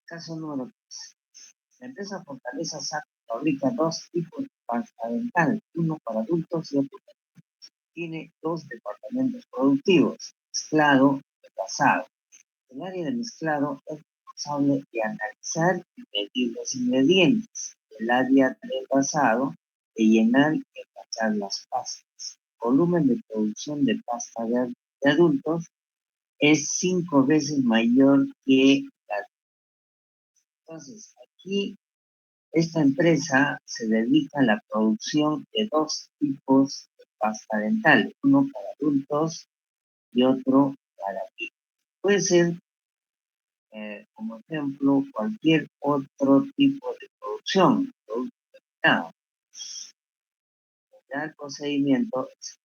Caso número 3. La empresa Fortaleza SAC fabrica dos tipos de pasta dental, uno para adultos y otro para niños. Tiene dos departamentos productivos, mezclado y envasado. El área de mezclado es responsable de analizar y medir los ingredientes. El área de envasado de llenar y envasar las pastas. El volumen de producción de pasta de adultos es 5 veces mayor que la de... Entonces, aquí esta empresa se dedica a la producción de dos tipos de pasta dental, uno para adultos y otro para niños. Puede ser, como ejemplo, cualquier otro tipo de producción, producto terminado. El procedimiento es: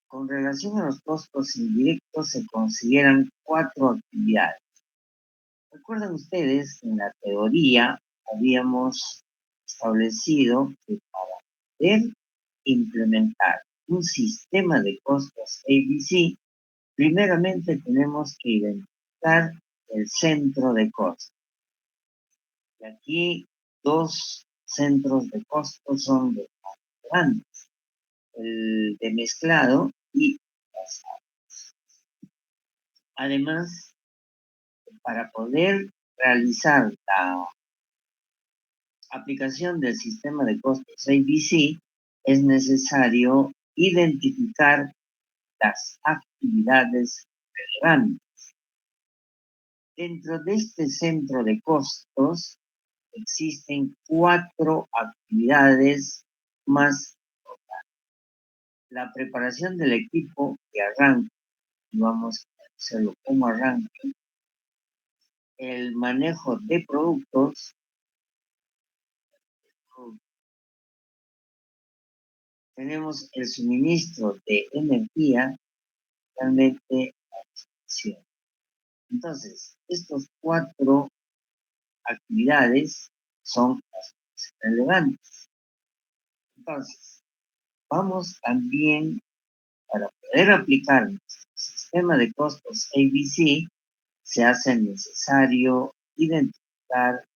con relación a los costos indirectos se consideran 4 actividades. Recuerden ustedes que en la teoría habíamos establecido que para poder implementar un sistema de costos ABC, primeramente tenemos que identificar el centro de costos. Y aquí dos centros de costos son los más grandes, el de mezclado y envasado. Además, para poder realizar la aplicación del sistema de costos ABC, es necesario identificar las actividades relevantes. Dentro de este centro de costos existen 4 actividades más importantes. La preparación del equipo de arranque, vamos a hacerlo como arranque. El manejo de productos. Tenemos el suministro de energía, realmente la distribución. Entonces, estos 4 actividades son las más relevantes. Entonces, vamos también, para poder aplicar nuestro sistema de costos ABC, se hace necesario identificar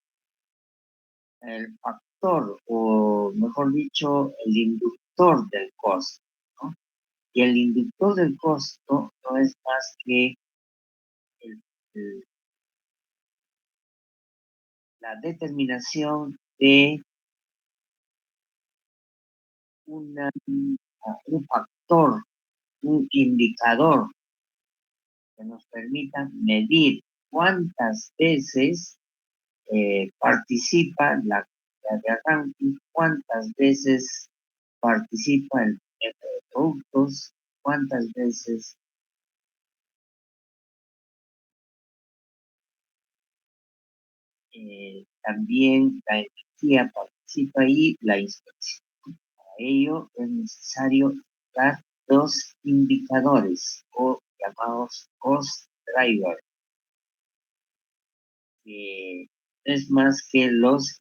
el factor, o mejor dicho, el inductor del costo, ¿no? Y el inductor del costo no es más que la determinación de un factor, un indicador que nos permita medir cuántas veces participa la actividad de arranque, cuántas veces participa el manejo de productos, cuántas veces también la energía participa y la inspección. Para ello es necesario dar 2 indicadores o llamados cost driver, que es más que los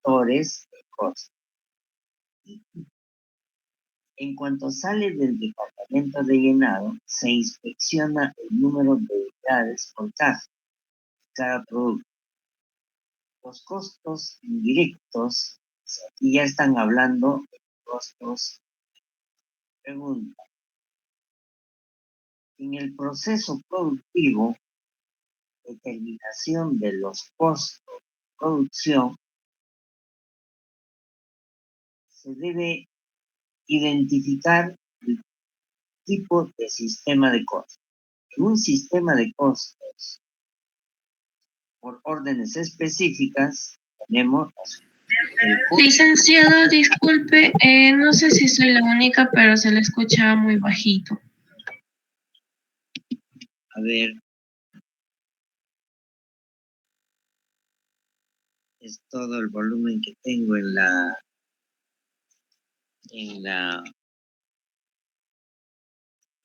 factores de costo. En cuanto sale del departamento de llenado, se inspecciona el número de unidades por caja de cada producto. Los costos indirectos, aquí ya están hablando de costos. Pregunta: en el proceso productivo, determinación de los costos de producción, se debe identificar el tipo de sistema de costos. En un sistema de costos por órdenes específicas, tenemos Licenciado, disculpe, no sé si soy la única, pero se le escucha muy bajito. A ver, es todo el volumen que tengo en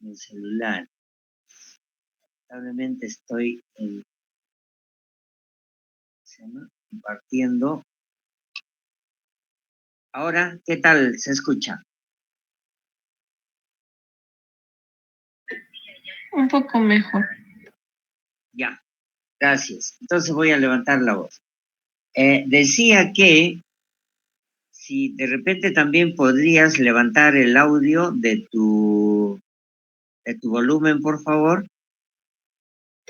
el celular. Lamentablemente estoy compartiendo. Ahora, ¿qué tal se escucha? Un poco mejor. Ya. Gracias. Entonces voy a levantar la voz. Decía que si de repente también podrías levantar el audio de tu volumen, por favor.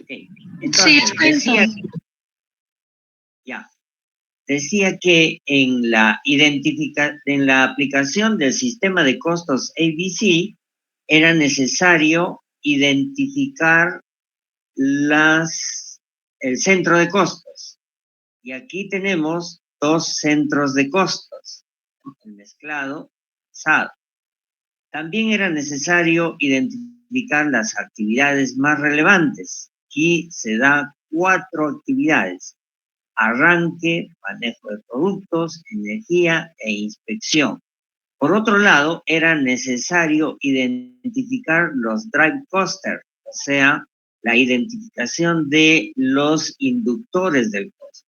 Okay. Entonces, Sí, eso. decía que en la en la aplicación del sistema de costos ABC era necesario identificar el centro de costos. Y aquí tenemos dos centros de costos, el mezclado, SAD. También era necesario identificar las actividades más relevantes. Aquí se da 4 actividades: arranque, manejo de productos, energía e inspección. Por otro lado, era necesario identificar los drive clusters, o sea, la identificación de los inductores del costo.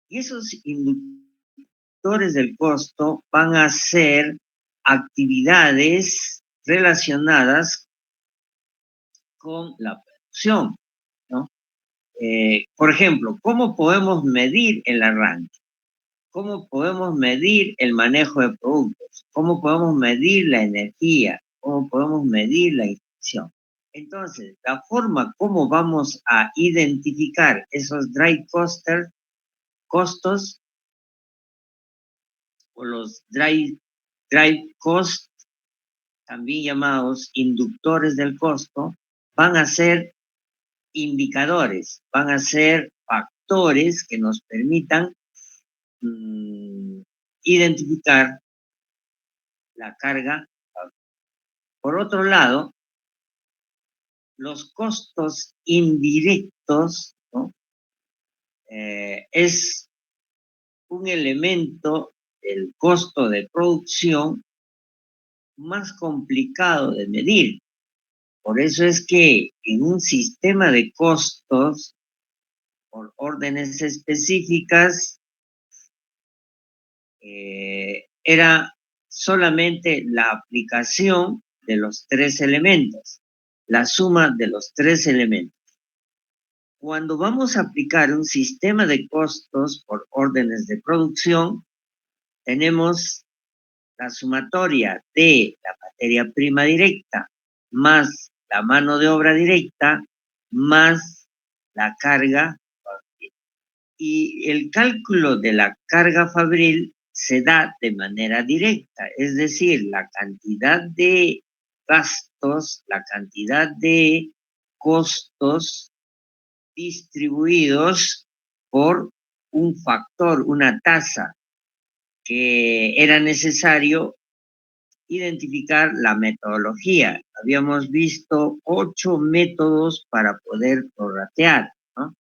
Y esos inductores del costo van a ser actividades relacionadas con la producción, ¿no? Por ejemplo, ¿cómo podemos medir el arranque? ¿Cómo podemos medir el manejo de productos? ¿Cómo podemos medir la energía? ¿Cómo podemos medir la inspección? Entonces, la forma como vamos a identificar esos costos o los drive costs, también llamados inductores del costo, van a ser indicadores, van a ser factores que nos permitan identificar la carga. Por otro lado, los costos indirectos, ¿no? Es un elemento del costo de producción más complicado de medir. Por eso es que en un sistema de costos por órdenes específicas era solamente la aplicación de los 3 elementos, la suma de los 3 elementos. Cuando vamos a aplicar un sistema de costos por órdenes de producción, tenemos la sumatoria de la materia prima directa más la mano de obra directa más la carga fabril. Y el cálculo de la carga fabril se da de manera directa, es decir, la cantidad de gastos, la cantidad de costos distribuidos por un factor, una tasa, que era necesario identificar la metodología. Habíamos visto 8 métodos para poder prorratear, ¿no?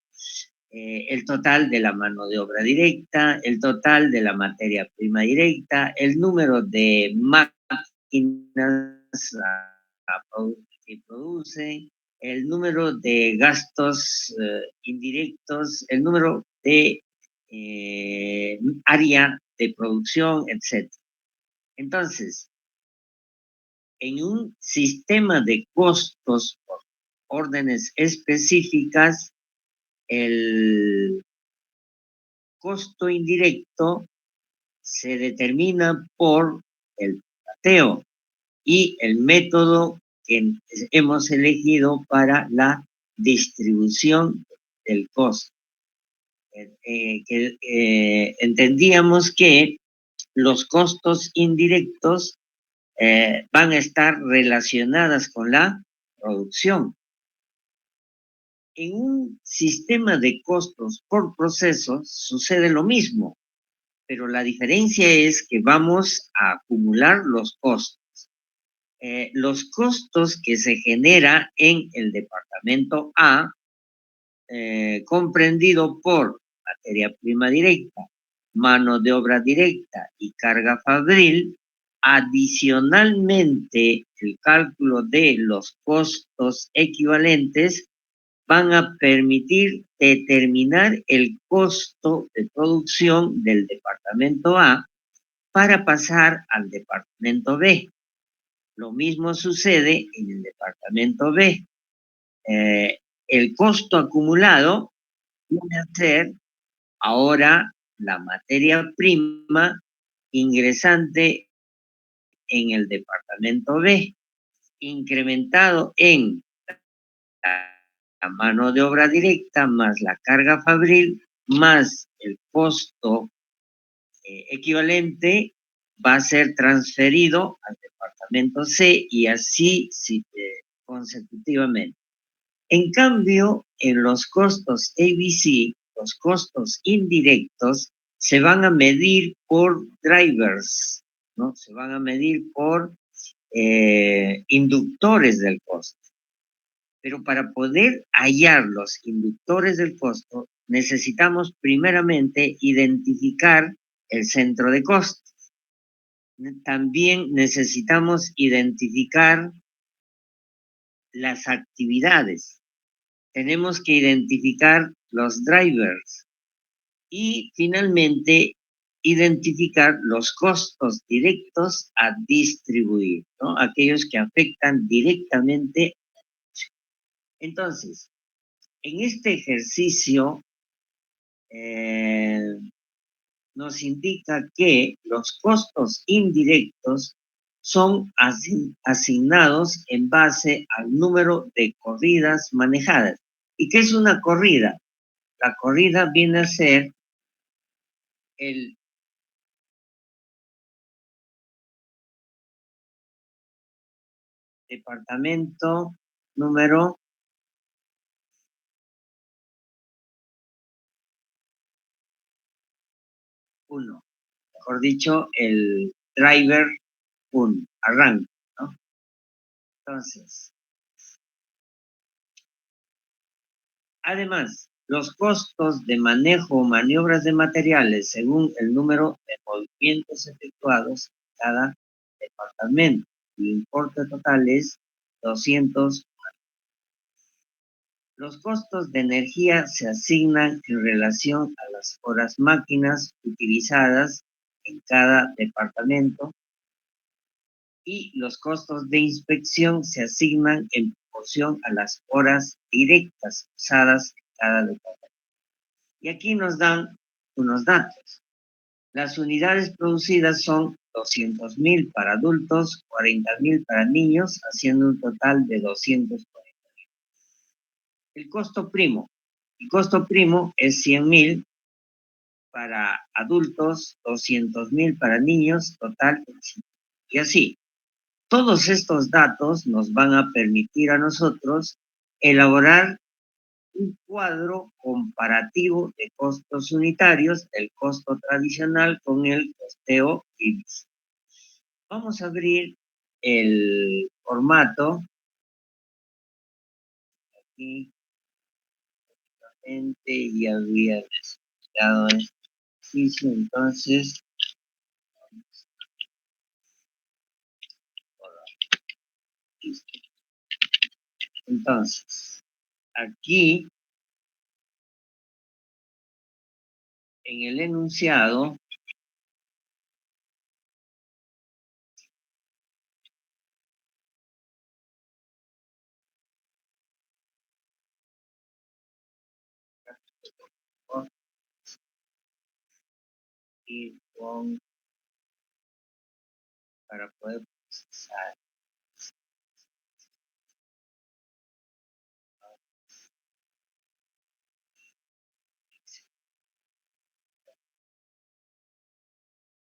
El total de la mano de obra directa, el total de la materia prima directa, el número de máquinas que producen, el número de gastos indirectos, el número de área de producción, etc. Entonces, en un sistema de costos por órdenes específicas, el costo indirecto se determina por el rateo y el método que hemos elegido para la distribución del costo. Entendíamos que los costos indirectos van a estar relacionadas con la producción. En un sistema de costos por procesos sucede lo mismo, pero la diferencia es que vamos a acumular los costos. Los costos que se genera en el departamento A, comprendido por materia prima directa, mano de obra directa y carga fabril, adicionalmente el cálculo de los costos equivalentes van a permitir determinar el costo de producción del departamento A para pasar al departamento B. Lo mismo sucede en el departamento B. El costo acumulado viene a ser ahora la materia prima ingresante en el departamento B, incrementado en la mano de obra directa más la carga fabril más el costo equivalente va a ser transferido al departamento C y así consecutivamente. En cambio, en los costos ABC, los costos indirectos se van a medir por drivers, ¿no? Se van a medir por inductores del costo. Pero para poder hallar los inductores del costo, necesitamos primeramente identificar el centro de costos. También necesitamos identificar las actividades. Tenemos que identificar los drivers y finalmente identificar los costos directos a distribuir, ¿no? Aquellos que afectan directamente. Entonces, en este ejercicio nos indica que los costos indirectos son asignados en base al número de corridas manejadas. ¿Y qué es una corrida? La corrida viene a ser el departamento número 1, mejor dicho, el driver 1, arranque, ¿no? Entonces, además, los costos de manejo o maniobras de materiales según el número de movimientos efectuados en cada departamento. El importe total es 200. Los costos de energía se asignan en relación a las horas máquinas utilizadas en cada departamento y los costos de inspección se asignan en proporción a las horas directas usadas en cada departamento. Y aquí nos dan unos datos. Las unidades producidas son 200.000 para adultos, 40.000 para niños, haciendo un total de 240.000. El costo primo. El costo primo es 100.000 para adultos, 200.000 para niños, total. Y así. Todos estos datos nos van a permitir a nosotros elaborar un cuadro comparativo de costos unitarios, el costo tradicional con el costeo IBIS. Vamos a abrir el formato. Aquí ya había dado este ejercicio, entonces, aquí en el enunciado y con para poder procesar.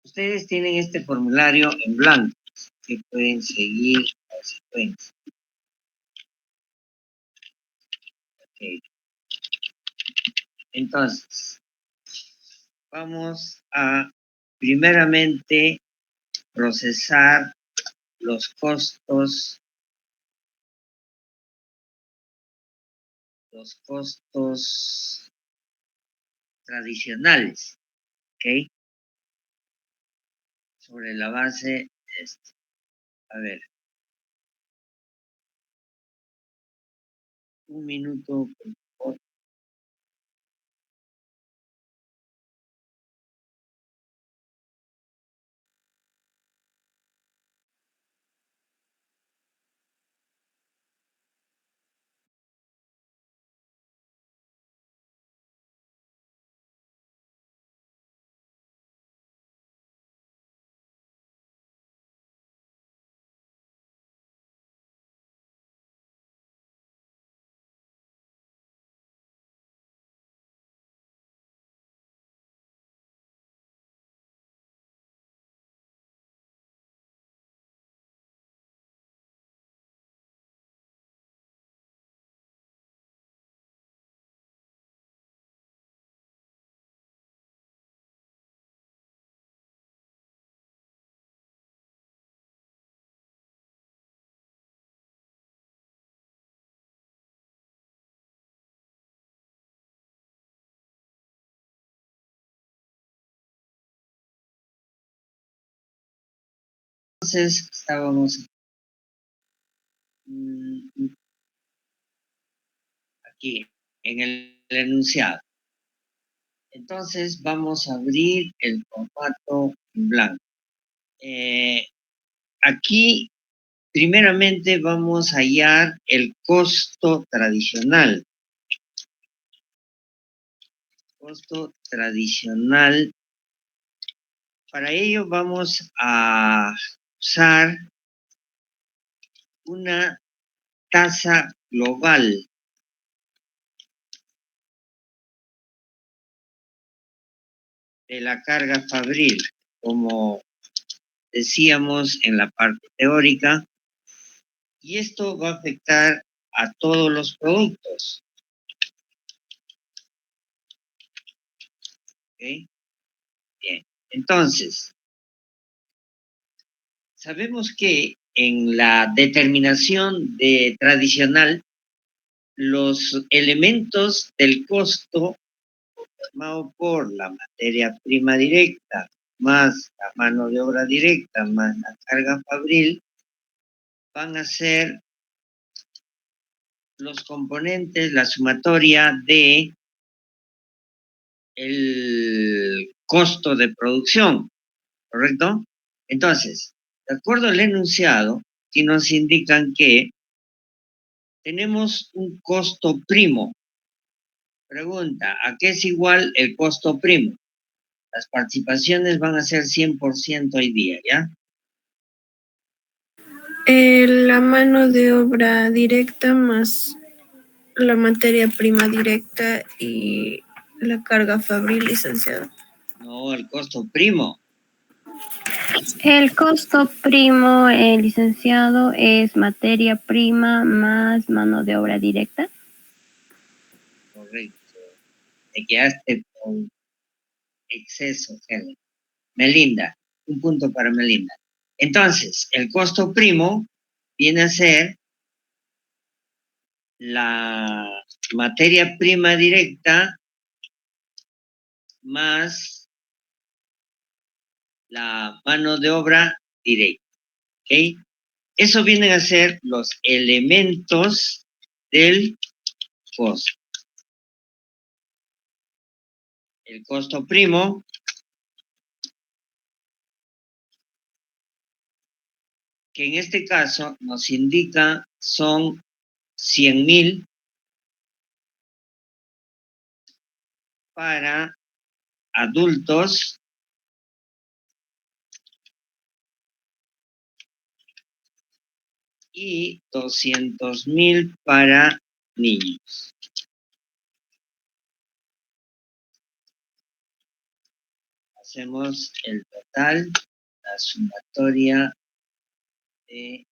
Ustedes tienen este formulario en blanco, que pueden seguir la secuencia. Okay. Entonces, vamos a primeramente procesar los costos tradicionales, ¿ok? Sobre la base de esto. A ver, un minuto, por favor. Entonces, estábamos aquí, en el enunciado. Entonces, vamos a abrir el formato en blanco. Aquí, primeramente, vamos a hallar el costo tradicional. Costo tradicional. Para ello vamos a usar una tasa global de la carga fabril, como decíamos en la parte teórica, y esto va a afectar a todos los productos. ¿Okay? Bien, entonces, sabemos que en la determinación de tradicional, los elementos del costo formado por la materia prima directa, más la mano de obra directa, más la carga fabril, van a ser los componentes, la sumatoria de el costo de producción, ¿correcto? Entonces, de acuerdo al enunciado, aquí nos indican que tenemos un costo primo. Pregunta, ¿a qué es igual el costo primo? Las participaciones van a ser 100% hoy día, ¿ya? La mano de obra directa más la materia prima directa y la carga fabril, licenciado. No, el costo primo. El costo primo, licenciado, es materia prima más mano de obra directa. Correcto. Te quedaste con exceso, Helen. Melinda, un punto para Melinda. Entonces, el costo primo viene a ser la materia prima directa más la mano de obra directa. ¿Ok? Eso vienen a ser los elementos del costo. El costo primo que en este caso nos indica son 100,000 para adultos y 200,000 para niños. Hacemos el total, la sumatoria de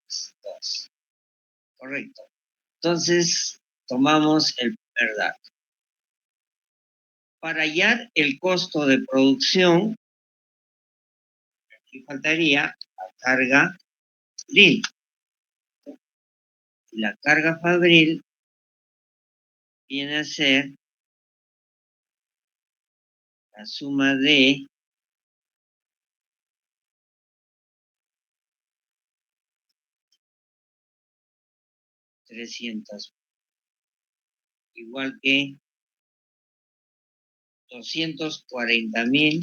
estos. Correcto. Entonces, tomamos el primer dato. Para hallar el costo de producción, aquí faltaría la carga fabril. La carga fabril viene a ser la suma de $300,000, igual que 240,000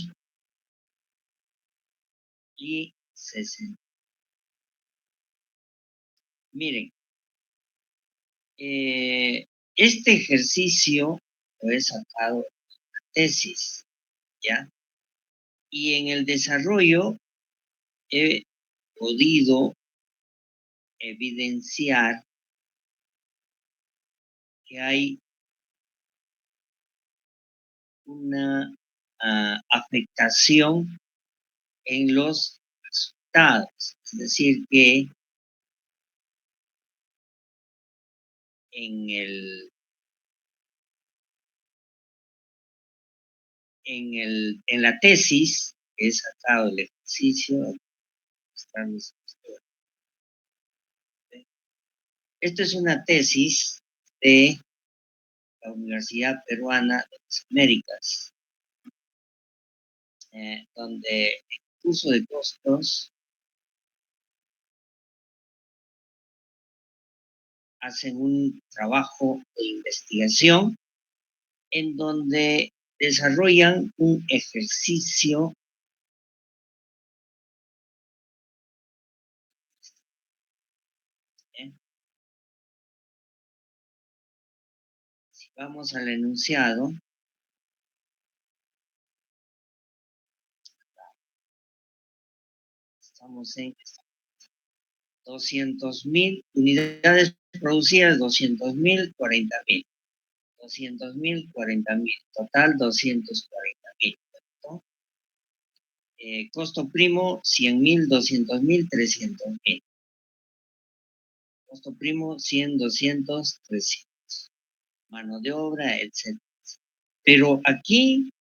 y 60. Miren, este ejercicio lo he sacado de la tesis, ¿ya? Y en el desarrollo he podido evidenciar que hay una afectación en los resultados. Es decir, que en la tesis que he sacado el ejercicio, esto es una tesis de la Universidad Peruana de las Américas, donde el uso de costos hacen un trabajo de investigación en donde desarrollan un ejercicio ¿eh? Si vamos al enunciado, estamos en 200.000 unidades producidas, 200.000, 40.000. 200.000, 40.000. Total, 240.000. ¿No? Costo primo, 100.000, 200.000, 300.000. Costo primo, 100, 200, 300. Mano de obra, etc. Pero aquí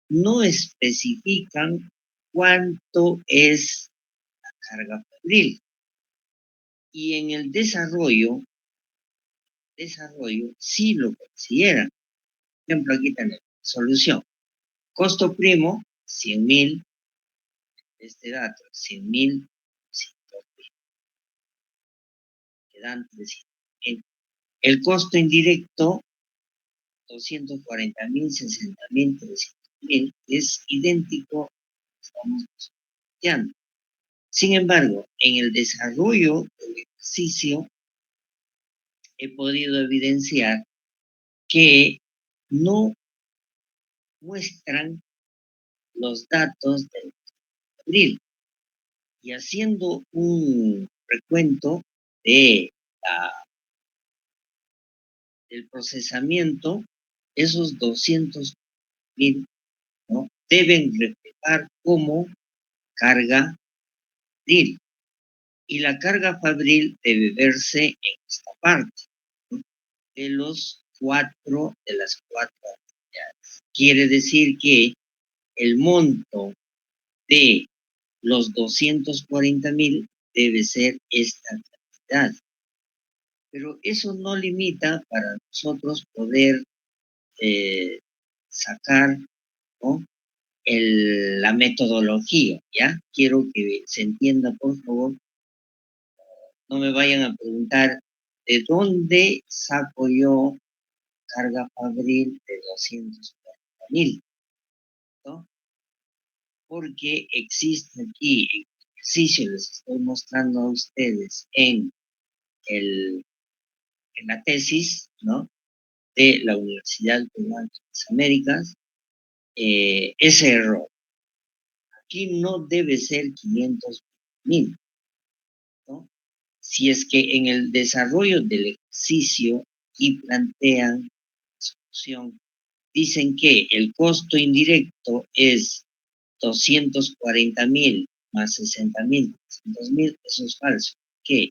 no especifican cuánto es la carga fabril. Y en el desarrollo sí lo consideran. Por ejemplo, aquí tenemos solución. Costo primo, 100.000. Este dato, 100.000, 100.000. Quedan 300.000. El costo indirecto, 240.000, 60.000, 300.000, es idéntico, estamos planteando. Sin embargo, en el desarrollo del ejercicio, he podido evidenciar que no muestran los datos del abril. Y haciendo un recuento de del procesamiento, esos 200.000, ¿no?, deben reflejar como carga fabril. Y la carga fabril debe verse en esta parte, ¿no?, de las cuatro actividades. Quiere decir que el monto de los 240.000 debe ser esta cantidad. Pero eso no limita para nosotros poder sacar, ¿no?, la metodología, ¿ya? Quiero que se entienda, por favor. No me vayan a preguntar de dónde saco yo carga fabril de 240.000, ¿no? Porque existe aquí, en el ejercicio les estoy mostrando a ustedes en la tesis, ¿no?, de la Universidad Peruana de las Américas, ese error. Aquí no debe ser 500.000, ¿no? Si es que en el desarrollo del ejercicio y plantean solución, dicen que el costo indirecto es 240.000 más 60.000, 300.000, eso es falso. ¿Por qué?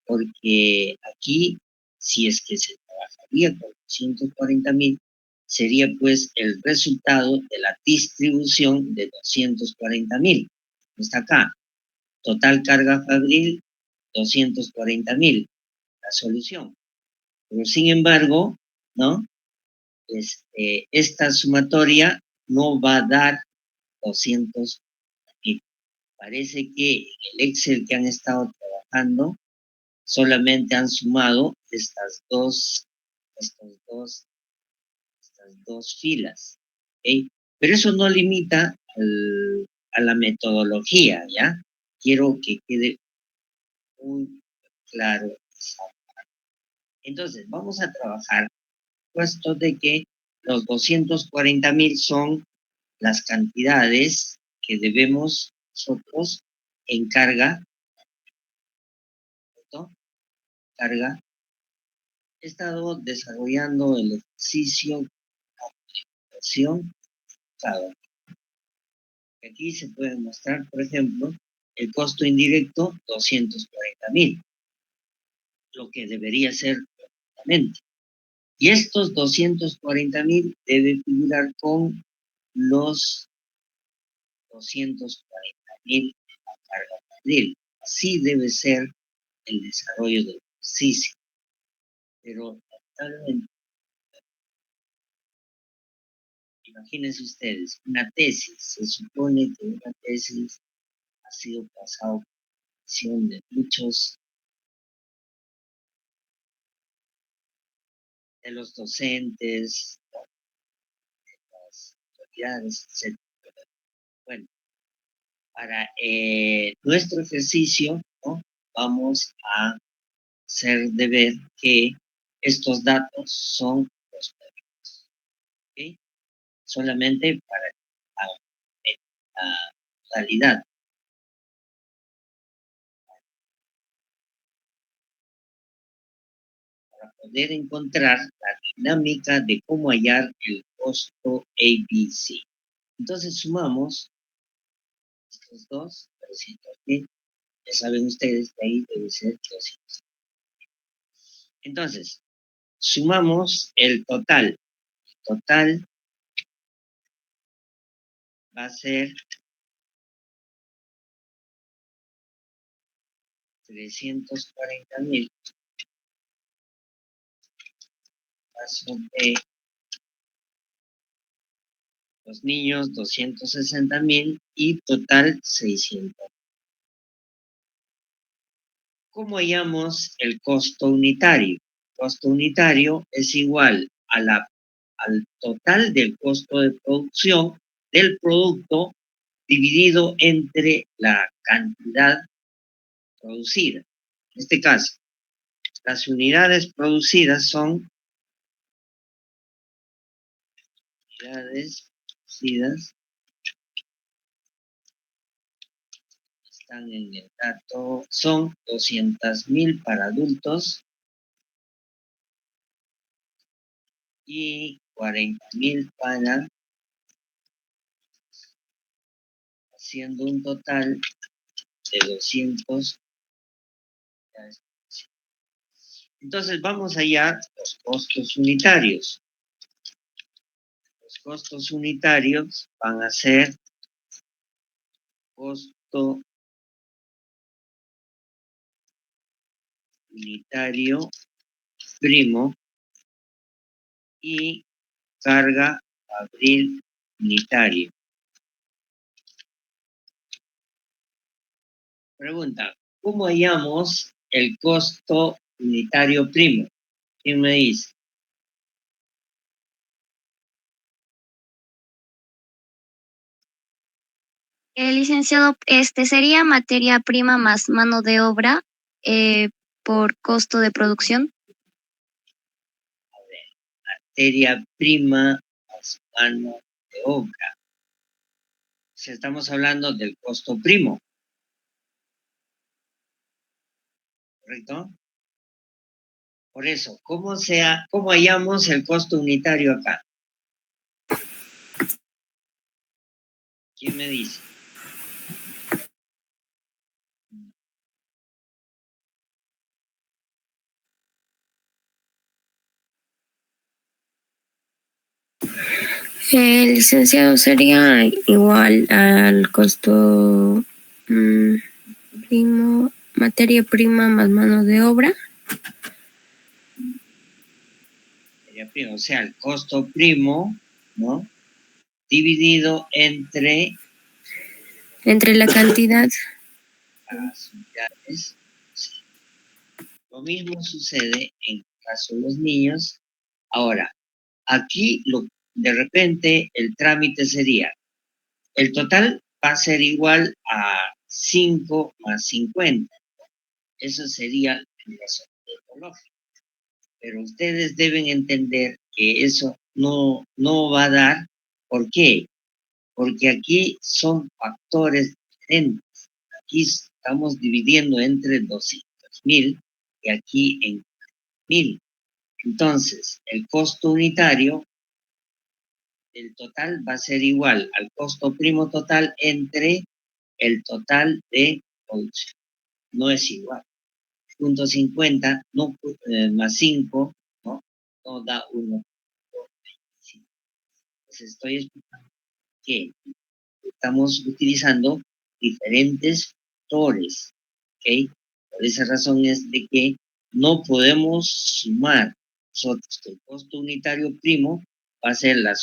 Porque aquí, si es que se trabajaría con 240.000, sería pues el resultado de la distribución de 240.000. Está acá. Total carga fabril, 240.000. La solución. Pero sin embargo, ¿no?, esta sumatoria no va a dar 200.000. Parece que en el Excel que han estado trabajando solamente han sumado estas dos filas, ¿okay? Pero eso no limita a la metodología, ¿ya? Quiero que quede muy claro esa parte. Entonces, vamos a trabajar, puesto de que los 240.000 son las cantidades que debemos nosotros en carga, ¿no?, carga. He estado desarrollando el ejercicio de aplicación. Aquí se puede mostrar, por ejemplo, el costo indirecto, 240.000, lo que debería ser correctamente. Y estos 240.000 debe figurar con los 240.000 de la carga fabril. Así debe ser el desarrollo del ejercicio. Pero lamentablemente, imagínense ustedes, una tesis, se supone que una tesis ha sido pasado por acción de muchos de los docentes, de las autoridades, etc. Bueno, para nuestro ejercicio, ¿no? Vamos a hacer de ver que estos datos son los médicos, ¿ok? Solamente para la realidad. Para poder encontrar la dinámica de cómo hallar el costo ABC. Entonces sumamos estos dos, 300.000, ya saben ustedes que ahí debe ser 200. Entonces, sumamos el total. El total va a ser 340.000. Caso de los niños 260.000 y total 600. ¿Cómo hallamos el costo unitario? El costo unitario es igual a al total del costo de producción del producto dividido entre la cantidad producida. En este caso, las unidades producidas son están en el dato, son 200.000 para adultos y 40.000 para, haciendo un total de 200. Entonces vamos allá los costos unitarios. Los costos unitarios van a ser costo unitario primo y carga fabril unitario. Pregunta, ¿cómo hallamos el costo unitario primo? ¿Quién me dice? Licenciado, sería materia prima más mano de obra por costo de producción. Materia prima más mano de obra. Si estamos hablando del costo primo. ¿Correcto? Por eso, ¿cómo hallamos el costo unitario acá? ¿Quién me dice? El licenciado sería igual al costo primo, materia prima más mano de obra. Materia prima, o sea, el costo primo, ¿no? Dividido entre la cantidad. Las unidades. Sí. Lo mismo sucede en el caso de los niños. Ahora, aquí de repente el trámite sería, el total va a ser igual a 5 más 50. Eso sería el razonamiento lógico. Pero ustedes deben entender que eso no va a dar. ¿Por qué? Porque aquí son factores diferentes. Aquí estamos dividiendo entre 200.000 y aquí en 1.000. Entonces, el costo unitario del total va a ser igual al costo primo total entre el total de producción. No es igual. 0.50 no, más 5 no da 1. Entonces, estoy explicando que estamos utilizando diferentes factores, ¿ok? Por esa razón es de que no podemos sumar nosotros que el costo unitario primo va a ser la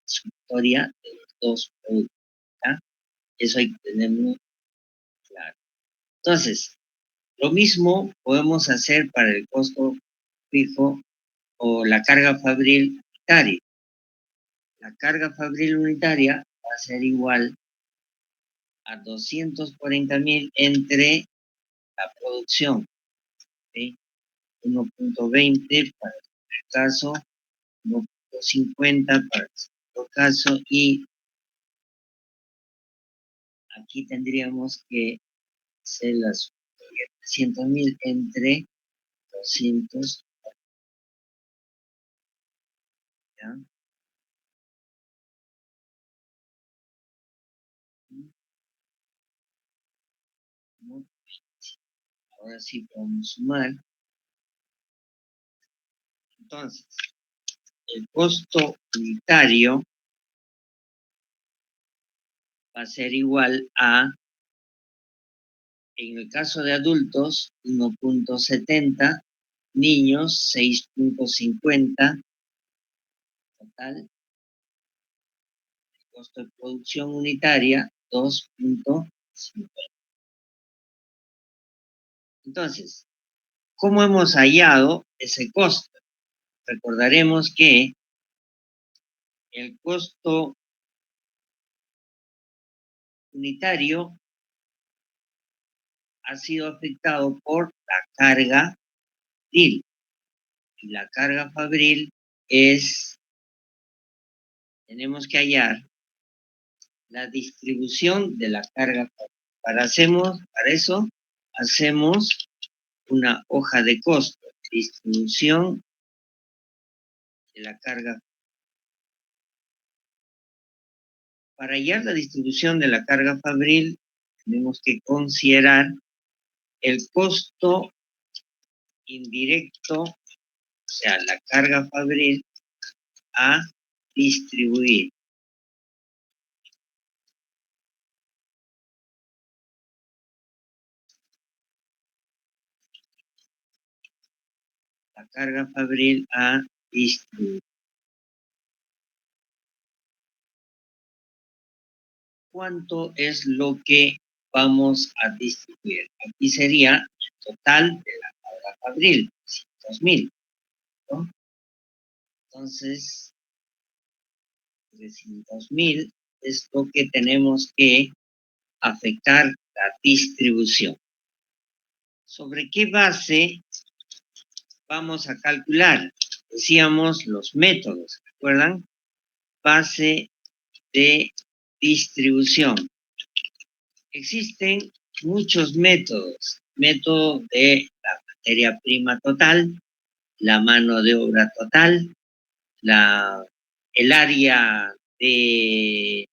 sumatoria de los dos productos, ¿tá? Eso hay que tenerlo claro. Entonces, lo mismo podemos hacer para el costo fijo o la carga fabril unitaria. La carga fabril unitaria va a ser igual a 240.000 entre la producción, ¿sí? 1.20 para el primer caso, 1.50 para el segundo caso, y aquí tendríamos que hacer las 300.000 entre 200, ¿ya? Ahora sí podemos sumar. Entonces, el costo unitario va a ser igual a, en el caso de adultos, 1.70, niños 6.50, total, costo de producción unitaria 2.50. Entonces, ¿cómo hemos hallado ese costo? Recordaremos que el costo unitario ha sido afectado por la carga fabril. Y la carga fabril es, tenemos que hallar la distribución de la carga fabril. Para eso hacemos una hoja de costo, distribución de la carga. Para hallar la distribución de la carga fabril, tenemos que considerar el costo indirecto, o sea, la carga fabril, a distribuir. La carga fabril a distribuir. ¿Cuánto es lo que vamos a distribuir? Aquí sería el total de la carga fabril, 300.000, ¿no? Entonces, 300.000 es lo que tenemos que afectar la distribución. ¿Sobre qué base vamos a calcular? Decíamos los métodos, ¿recuerdan? Base de distribución. Existen muchos métodos. Método de la materia prima total, la mano de obra total, el área de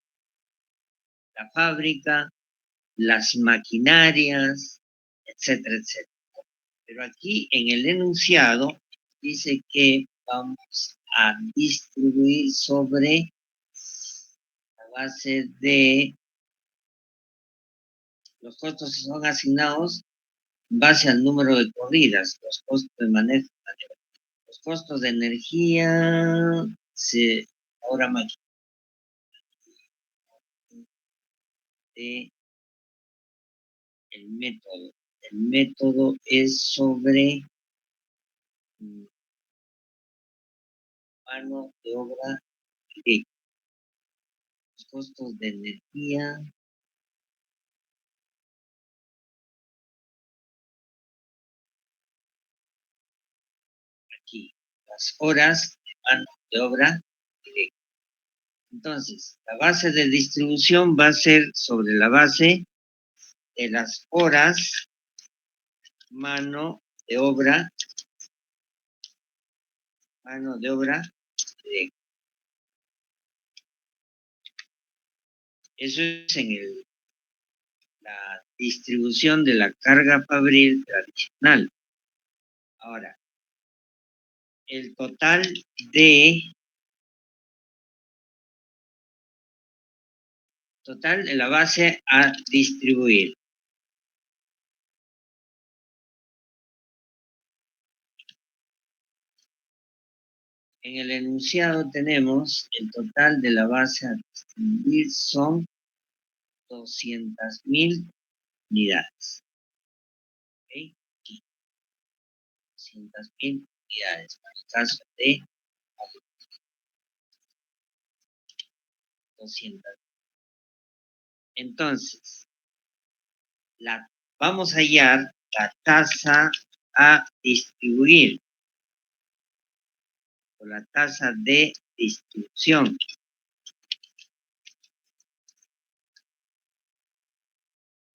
la fábrica, las maquinarias, etcétera, etcétera. Pero aquí en el enunciado dice que vamos a distribuir sobre la base de los costos que son asignados en base al número de corridas, los costos de manejo, los costos de energía, ahora más de el método. El método es sobre mano de obra directa. Los costos de energía, aquí, las horas de mano de obra directa. Entonces, la base de distribución va a ser sobre la base de las horas mano de obra directa. Eso es en la distribución de la carga fabril tradicional. Ahora, el total de la base a distribuir. En el enunciado tenemos el total de la base a distribuir son 200.000 unidades. ¿Okay? 200.000 unidades, para el caso de 200. Entonces, vamos a hallar la tasa a distribuir, o la tasa de distribución.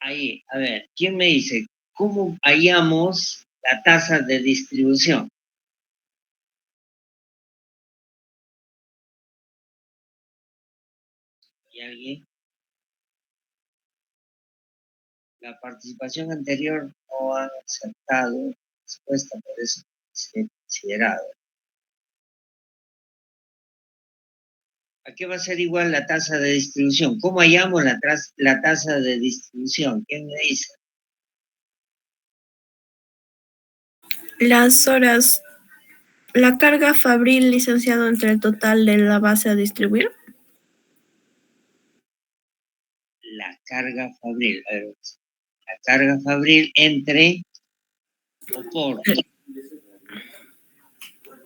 Ahí, a ver, ¿quién me dice cómo hallamos la tasa de distribución? ¿Y alguien? La participación anterior no ha aceptado la respuesta, por eso se ha considerado. ¿A qué va a ser igual la tasa de distribución? ¿Cómo hallamos la tasa de distribución? ¿Quién me dice? Las horas, la carga fabril, licenciado, entre el total de la base a distribuir. La carga fabril. A ver, la carga fabril entre o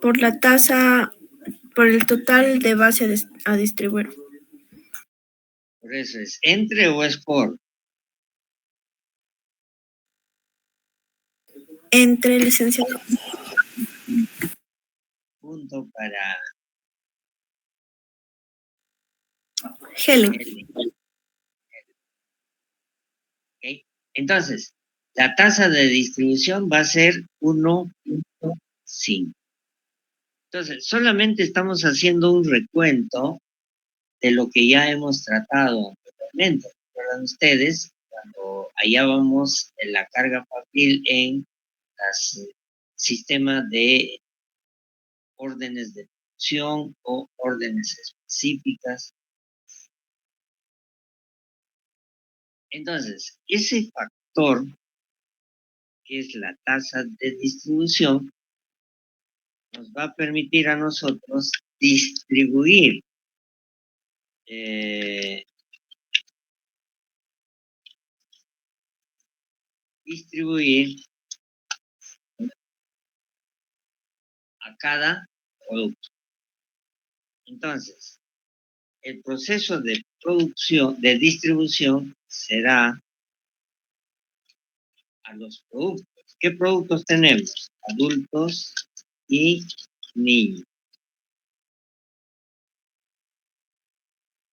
por la tasa, por el total de base a distribuir. Por eso es entre o es por. Entre, licenciado. Punto para Helen. ¿Okay? Entonces, la tasa de distribución va a ser 1.5. Entonces, solamente estamos haciendo un recuento de lo que ya hemos tratado anteriormente. ¿Recuerdan ustedes? Cuando hallábamos la carga fabril en los sistemas de órdenes de producción o órdenes específicas. Entonces, ese factor, que es la tasa de distribución, nos va a permitir a nosotros distribuir a cada producto. Entonces, el proceso de producción, de distribución, será a los productos. ¿Qué productos tenemos? Adultos y niños.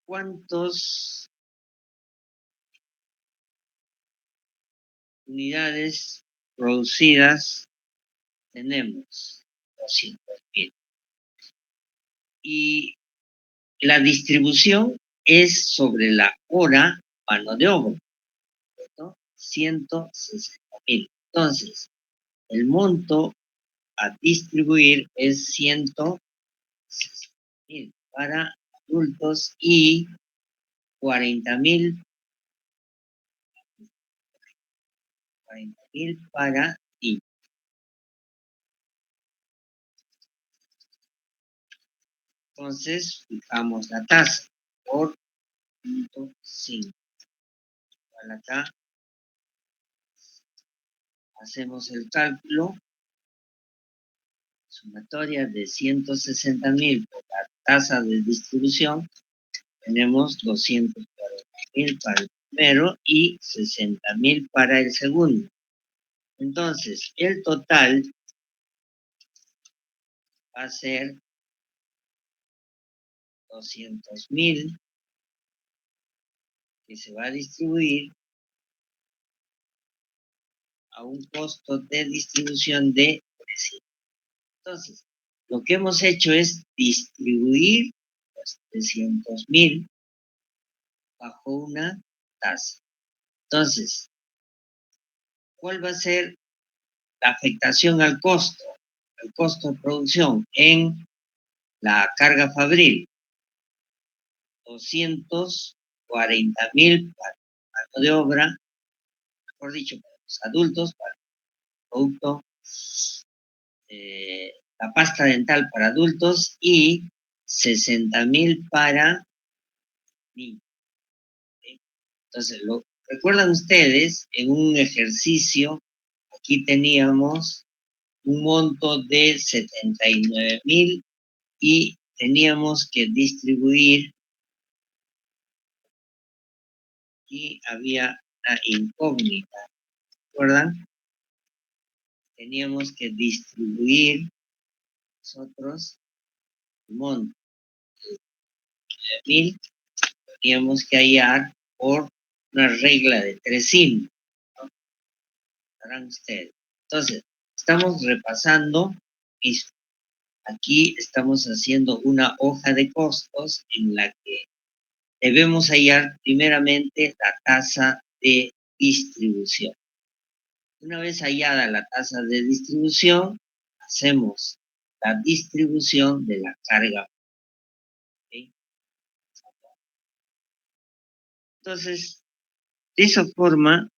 ¿Cuántas unidades producidas tenemos? 200.000. Y la distribución es sobre la hora mano de obra, ¿cierto? 160.000. Entonces, el monto a distribuir es 160.000 para adultos y 40.000 para niños. Entonces, fijamos la tasa por 0.5. Acá hacemos el cálculo, sumatoria de 160.000 por la tasa de distribución, tenemos 240.000 para el primero y 60.000 para el segundo. Entonces, el total va a ser 200.000 que se va a distribuir a un costo de distribución de 300. Entonces, lo que hemos hecho es distribuir los 300.000 bajo una tasa. Entonces, ¿cuál va a ser la afectación al costo de producción en la carga fabril? 240.000 para mano de obra, mejor dicho, para los adultos, para el producto, la pasta dental para adultos y 60.000 para niños. Entonces, recuerdan ustedes, en un ejercicio, aquí teníamos un monto de 79.000 y teníamos que distribuir, y había una incógnita, ¿recuerdan? Teníamos que distribuir nosotros el monto de 1.000, teníamos que hallar por una regla de 3 signos, ¿no? Verán ustedes. Entonces, estamos repasando esto. Aquí estamos haciendo una hoja de costos en la que debemos hallar primeramente la tasa de distribución. Una vez hallada la tasa de distribución, hacemos la distribución de la carga. ¿Okay? Entonces, de esa forma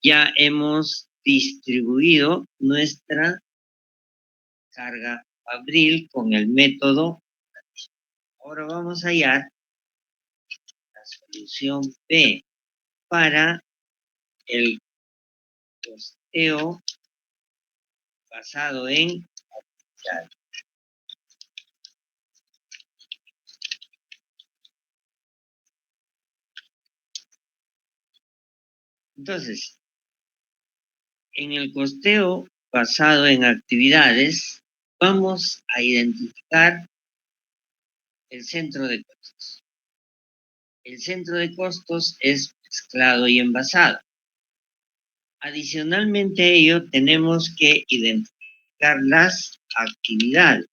ya hemos distribuido nuestra carga fabril con el método. Ahora vamos a hallar la solución P para el costeo basado en actividad. Entonces, en el costeo basado en actividades, vamos a identificar el centro de costos. El centro de costos es mezclado y envasado. Adicionalmente a ello, tenemos que identificar las actividades.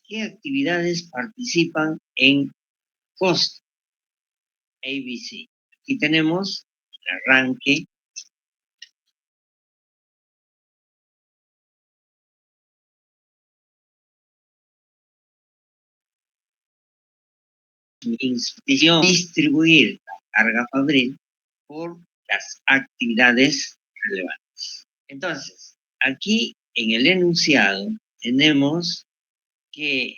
¿Qué actividades participan en costo? ABC. Aquí tenemos el arranque, inspección, distribuir la carga fabril por las actividades relevantes. Entonces, aquí en el enunciado tenemos que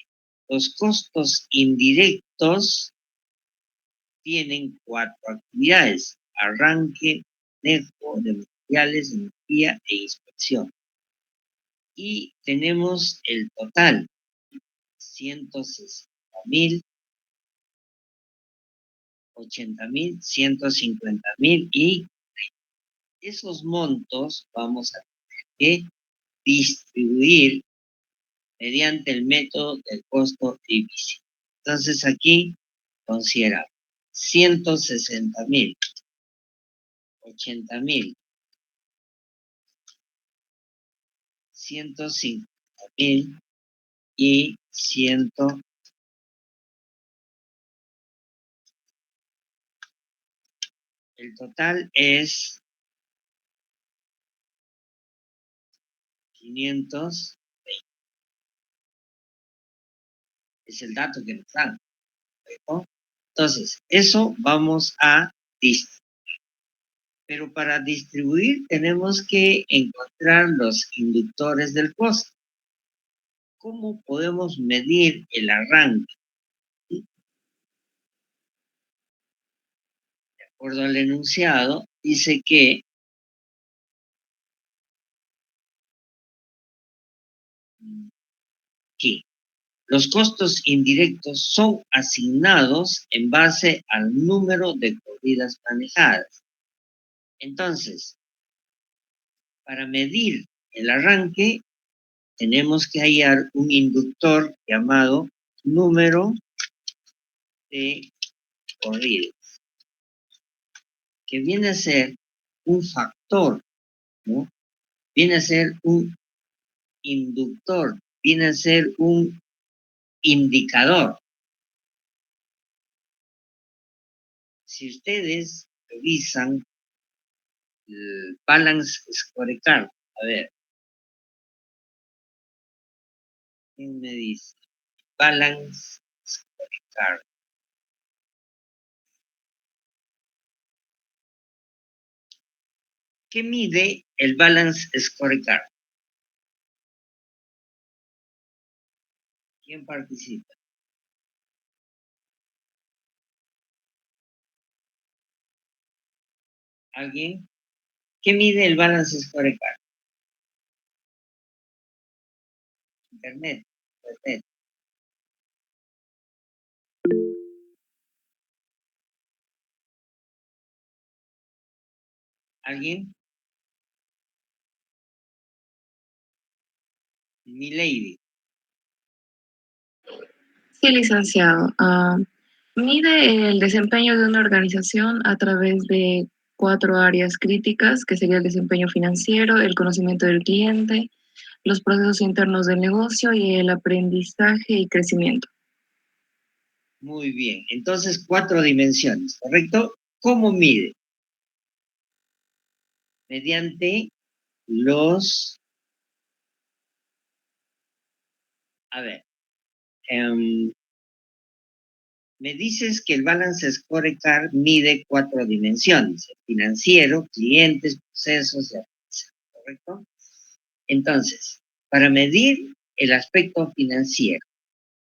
los costos indirectos tienen 4 actividades: arranque, manejo de materiales, energía e inspección. Y tenemos el total, 160.000, 80.000, 150.000, y esos montos vamos a tener que distribuir mediante el método del costo divisible. Entonces aquí considera 160.000, 80.000, 150.000 y 100. El total es 520. Es el dato que nos dan, ¿correcto? Entonces, eso vamos a distribuir. Pero para distribuir tenemos que encontrar los inductores del costo. ¿Cómo podemos medir el arranque? De acuerdo al enunciado, dice que aquí los costos indirectos son asignados en base al número de corridas manejadas. Entonces, para medir el arranque, tenemos que hallar un inductor llamado número de corridas, que viene a ser un factor, ¿no? Viene a ser un inductor, viene a ser un indicador. Si ustedes revisan el balance scorecard, a ver, ¿quién me dice? Balance scorecard. ¿Qué mide el balance scorecard? ¿Quién participa? ¿Alguien? ¿Qué mide el balance scorecard? Internet. ¿Alguien? Milady. Sí, licenciado. Mide el desempeño de una organización a través de 4 áreas críticas, que sería el desempeño financiero, el conocimiento del cliente, los procesos internos del negocio y el aprendizaje y crecimiento. Muy bien. Entonces, 4 dimensiones, ¿correcto? ¿Cómo mide? Mediante los... A ver. Me dices que el Balance Scorecard mide 4 dimensiones: el financiero, clientes, procesos y aprendizaje, ¿correcto? Entonces, para medir el aspecto financiero,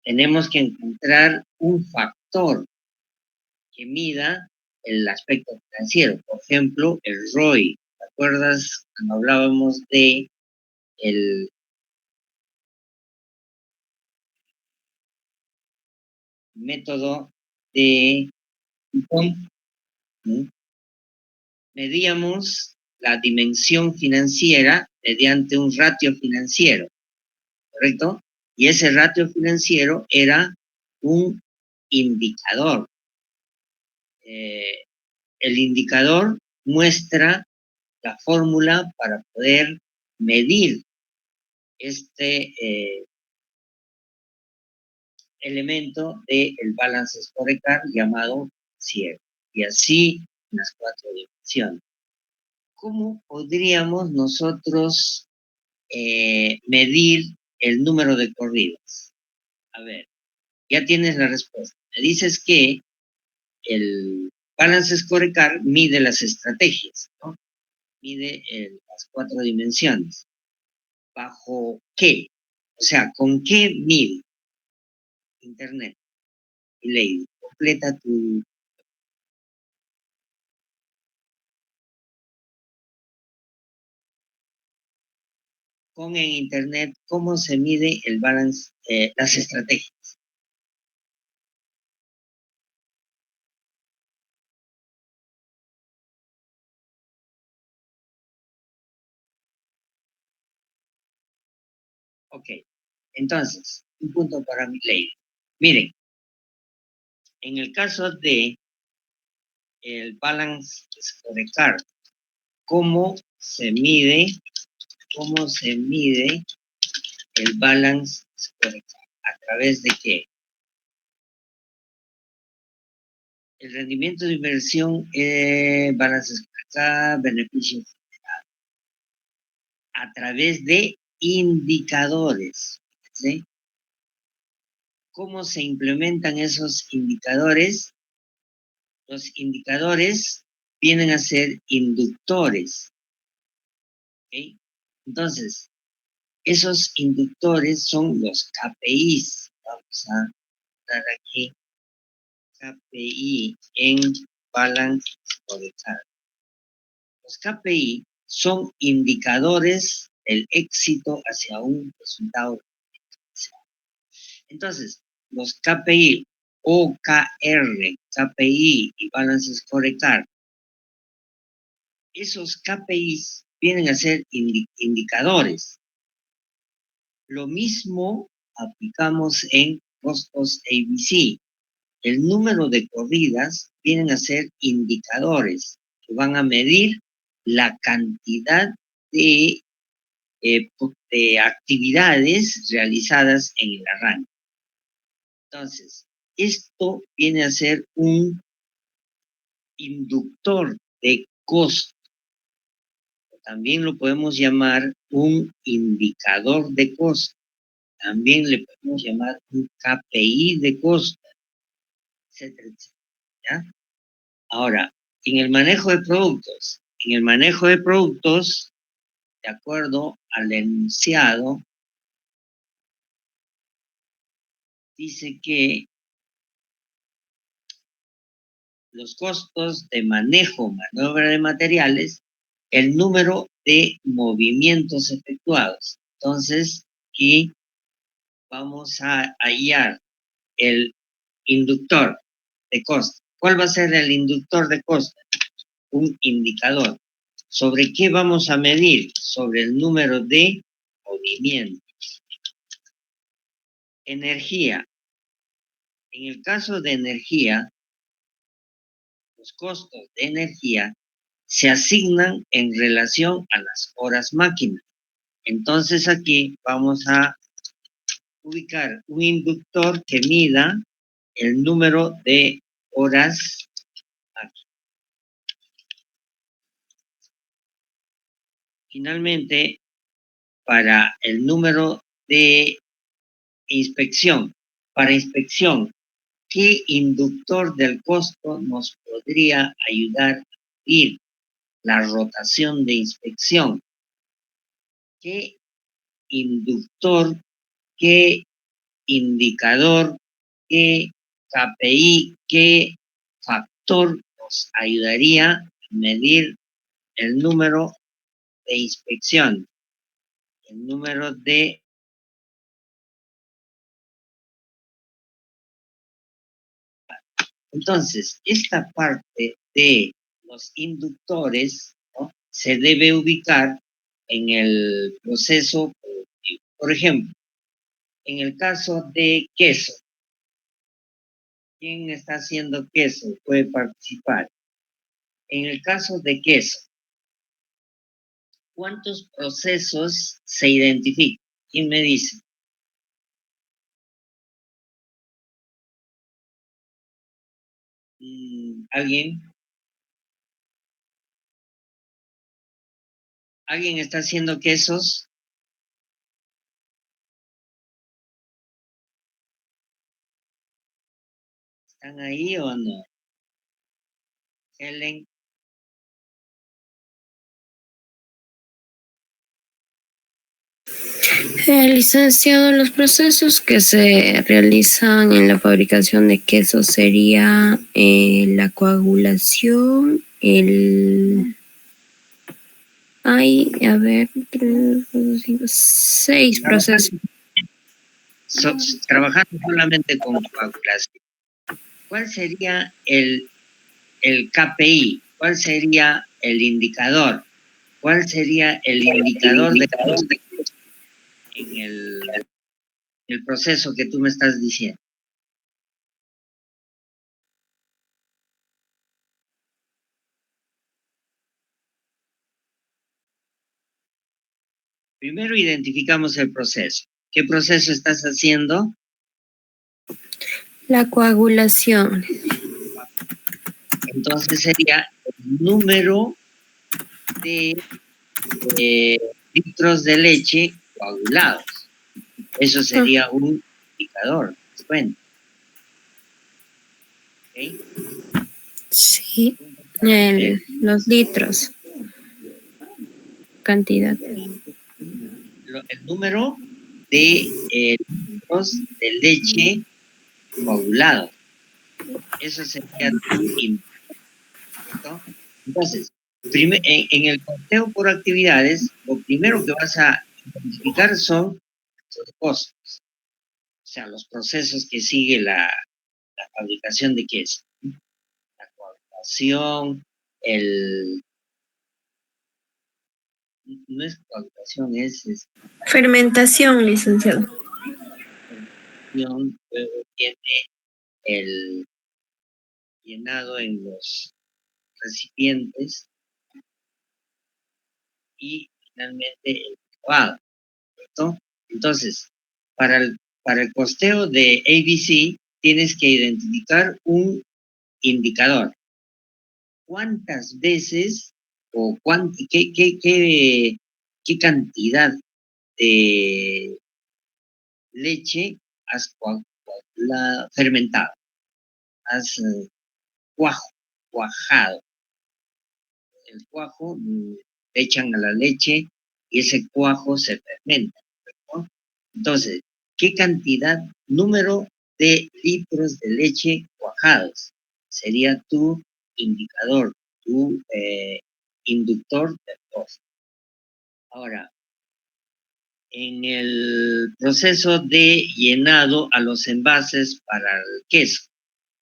tenemos que encontrar un factor que mida el aspecto financiero. Por ejemplo, el ROI. ¿Te acuerdas cuando hablábamos de el método de Dupont? Medíamos la dimensión financiera mediante un ratio financiero, ¿correcto? Y ese ratio financiero era un indicador. El indicador muestra la fórmula para poder medir este elemento del balance scorecard llamado financiero. Y así las 4 dimensiones. ¿Cómo podríamos nosotros medir el número de corridas? A ver, ya tienes la respuesta. Me dices que el Balance Scorecard mide las estrategias, ¿no? Mide las 4 dimensiones. ¿Bajo qué? O sea, ¿con qué mide? Internet. Lady, completa tu... Con en Internet, ¿cómo se mide el balance, las estrategias? Ok, entonces, un punto para mi ley. Miren, en el caso de el Balance Scorecard, ¿cómo se mide el Balance Scorecard? ¿A través de qué? El rendimiento de inversión, Balance Scorecard, beneficio generado. A través de indicadores, ¿sí? ¿Cómo se implementan esos indicadores? Los indicadores vienen a ser inductores. ¿Okay? Entonces, esos inductores son los KPIs. Vamos a dar aquí KPI en Balance Scorecard. Los KPI son indicadores del éxito hacia un resultado. Entonces, los KPI, OKR, KPI y Balance Scorecard, esos KPIs vienen a ser indicadores. Lo mismo aplicamos en costos ABC. El número de corridas vienen a ser indicadores que van a medir la cantidad de actividades realizadas en el arranque. Entonces, esto viene a ser un inductor de costo. También lo podemos llamar un indicador de costo. También le podemos llamar un KPI de costo, etcétera, etcétera. ¿Ya? Ahora, en el manejo de productos, de acuerdo al enunciado, dice que los costos de manejo, maniobra de materiales, el número de movimientos efectuados. Entonces, aquí vamos a hallar el inductor de costo. ¿Cuál va a ser el inductor de costo? Un indicador. ¿Sobre qué vamos a medir? Sobre el número de movimientos. Energía. En el caso de energía, los costos de energía se asignan en relación a las horas máquina. Entonces aquí vamos a ubicar un inductor que mida el número de horas máquina. Finalmente, para el número de inspección, para inspección, ¿qué inductor del costo nos podría ayudar a medir la rotación de inspección? ¿Qué inductor, qué indicador, qué KPI, qué factor nos ayudaría a medir el número de inspección, el número de Entonces, esta parte de los inductores, ¿no?, se debe ubicar en el proceso productivo. Por ejemplo, en el caso de queso, ¿quién está haciendo queso? Puede participar. En el caso de queso, ¿cuántos procesos se identifican? ¿Quién me dice? ¿Alguien? ¿Alguien está haciendo quesos? ¿Están ahí o no? Helen. Licenciado, los procesos que se realizan en la fabricación de queso sería la coagulación, hay, a ver, 3, 4, 5, 6 procesos. Trabajando solamente con coagulación, ¿cuál sería el KPI? ¿Cuál sería el indicador? ¿Cuál sería el indicador de en el proceso que tú me estás diciendo? Primero identificamos el proceso. ¿Qué proceso estás haciendo? La coagulación. Entonces sería el número de litros de leche coagulados. Eso sería un indicador. Bueno. ¿Okay? Sí, los litros. Cantidad. El número de litros de leche coagulado. Eso sería tu indicador. Entonces, en el conteo por actividades, lo primero que vas a identificar son los costos. O sea, los procesos que sigue la fabricación de queso. La coagulación, no es coagulación, es Fermentación, licenciado. luego tiene el llenado en los recipientes y finalmente el lavado, ¿cierto? Entonces, para el costeo de ABC tienes que identificar un indicador. ¿Cuántas veces o qué cantidad de leche has fermentado? Has cuajado. El cuajo le echan a la leche y ese cuajo se fermenta, ¿no? Entonces, ¿qué cantidad, número de litros de leche cuajados sería tu indicador, tu inductor del costo? Ahora, en el proceso de llenado a los envases para el queso.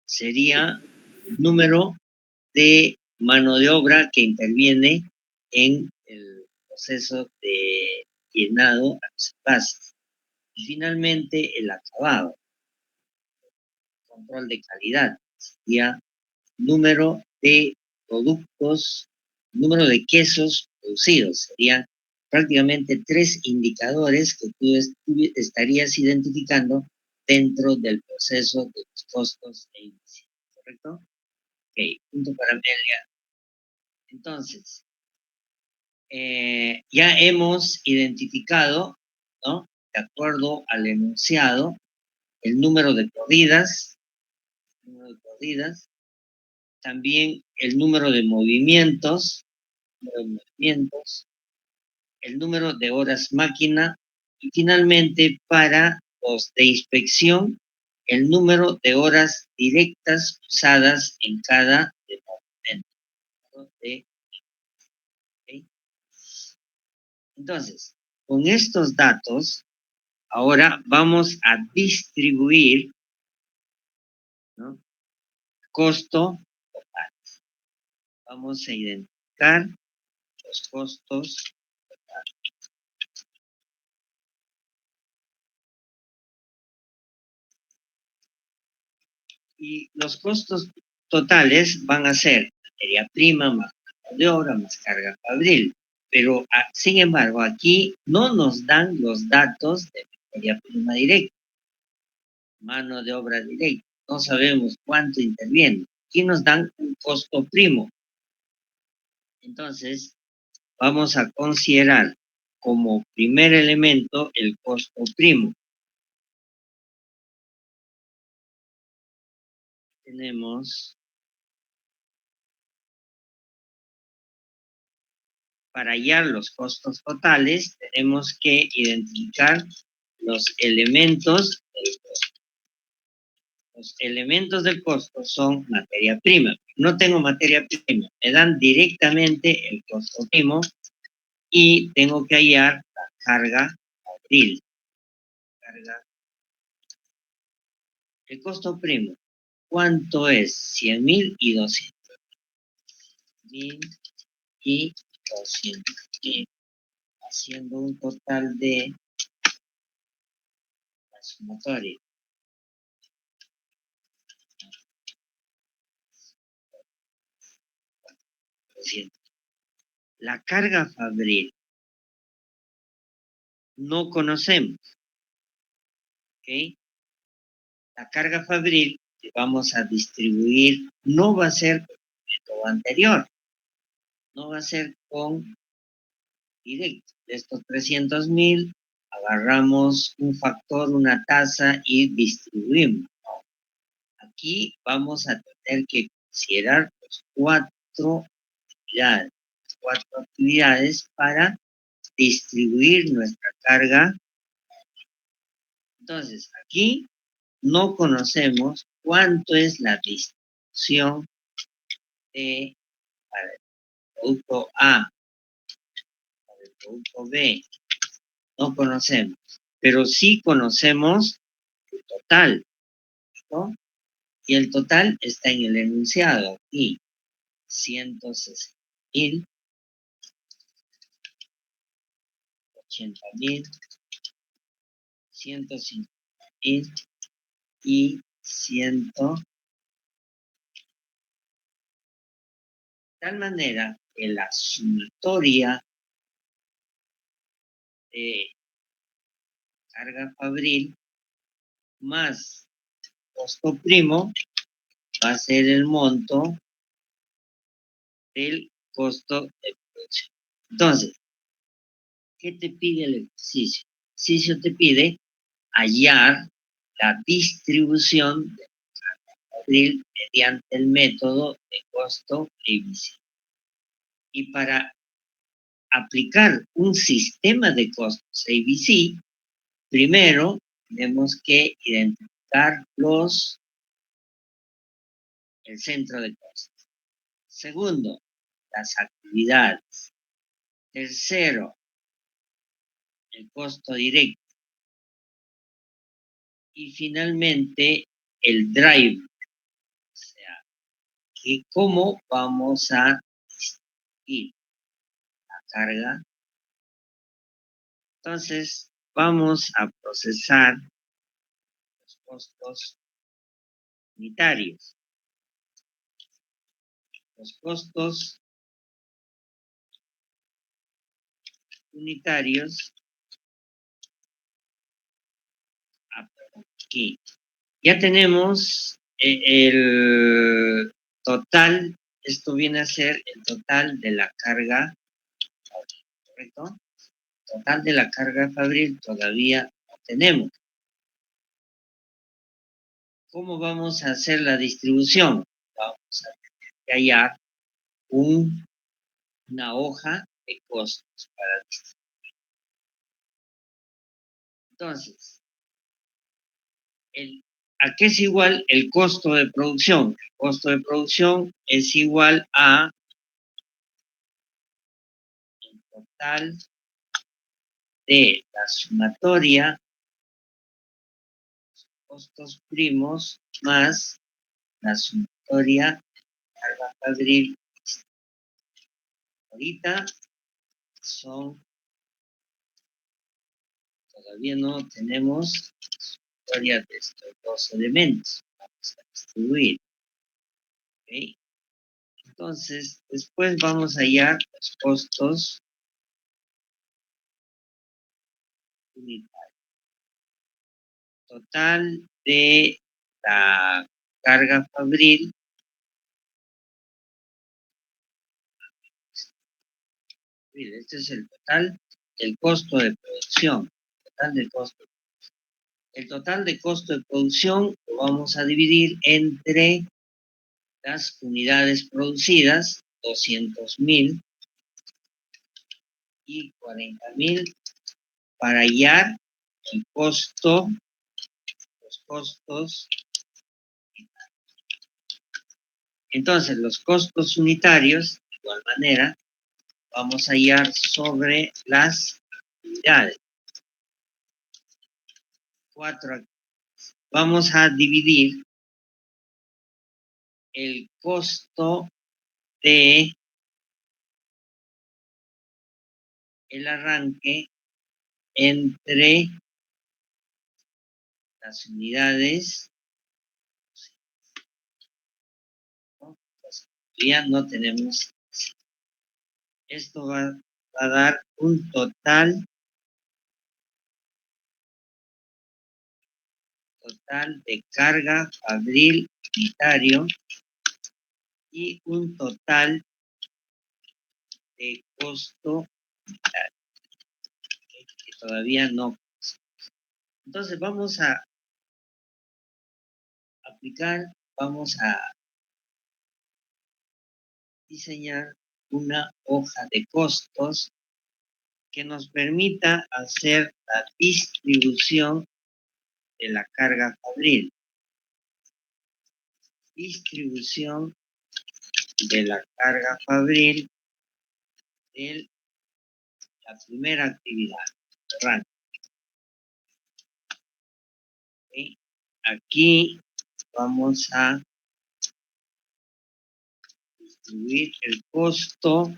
Sería número de mano de obra que interviene en el proceso de llenado a los envases. Y finalmente, el acabado, control de calidad, sería número de productos, número de quesos producidos. Serían prácticamente 3 indicadores que tú estarías identificando dentro del proceso de los costos e índices. ¿Correcto? Ok, punto para Amelia. Entonces, ya hemos identificado, ¿no? De acuerdo al enunciado, el número de corridas, también el número de movimientos, el número de horas máquina y finalmente para los de inspección, el número de horas directas usadas en cada departamento. ¿Okay? Entonces, con estos datos, ahora vamos a distribuir, ¿no? Costo total. Vamos a identificar los costos totales. Y los costos totales van a ser materia prima más mano de obra más carga fabril. Pero, sin embargo, aquí no nos dan los datos de materia prima directa, mano de obra directa. No sabemos cuánto interviene. Aquí nos dan un costo primo. Entonces, vamos a considerar como primer elemento el costo primo. Tenemos, para hallar los costos totales, tenemos que identificar los elementos del costo. Los elementos del costo son materia prima. No tengo materia prima, me dan directamente el costo primo y tengo que hallar la carga fabril. El costo primo, ¿cuánto es? 100,000 y 200,000 y 200,000, haciendo un total de la sumatoria. La carga fabril no conocemos, ¿ok? La carga fabril que vamos a distribuir no va a ser con el método anterior, no va a ser con directo. De estos 300,000, agarramos un factor, una tasa y distribuimos. Aquí vamos a tener que considerar los 4 actividades para distribuir nuestra carga. Entonces, aquí no conocemos cuánto es la distribución de para el producto A, para el producto B. No conocemos, pero sí conocemos el total, ¿no? Y el total está en el enunciado aquí, 160,000, 80,000, 150,000 y 100. De tal manera que la sumatoria de carga fabril más costo primo va a ser el monto del costo de producción. Entonces, ¿qué te pide el ejercicio? El ejercicio te pide hallar la distribución de carga fabril mediante el método de costo previsible. Y para aplicar un sistema de costos ABC, primero tenemos que identificar el centro de costos. Segundo, las actividades. Tercero, el costo directo. Y finalmente, el drive. O sea, que cómo vamos a distribuir la carga. Entonces, vamos a procesar los costos unitarios. Los costos unitarios aquí. Ya tenemos el total, esto viene a ser el total de la carga, ¿correcto? Total de la carga fabril todavía no tenemos. ¿Cómo vamos a hacer la distribución? Vamos a tener que hallar una hoja de costos para distribuir. Entonces, ¿a qué es igual el costo de producción? El costo de producción es igual a el total de la sumatoria costos primos más la sumatoria de carga fabril. Ahorita todavía no tenemos sumatoria de estos dos elementos. Vamos a distribuir. ¿Okay? Entonces, después vamos a hallar los costos unitarios. Total de la carga fabril este es el total del costo de producción. El total de costo de producción lo vamos a dividir entre las unidades producidas, 200.000 y 40.000, para hallar el costo, los costos. Entonces, los costos unitarios, de igual manera, vamos a hallar sobre las unidades. 4. Vamos a dividir el costo de el arranque entre las unidades. Ya no tenemos. Esto va a dar un total de carga fabril unitario y un total de costo unitario, que todavía no. Entonces vamos a vamos a diseñar una hoja de costos que nos permita hacer la distribución de la carga fabril. Distribución de la carga fabril de la primera actividad. ¿Okay? Aquí vamos a distribuir el costo,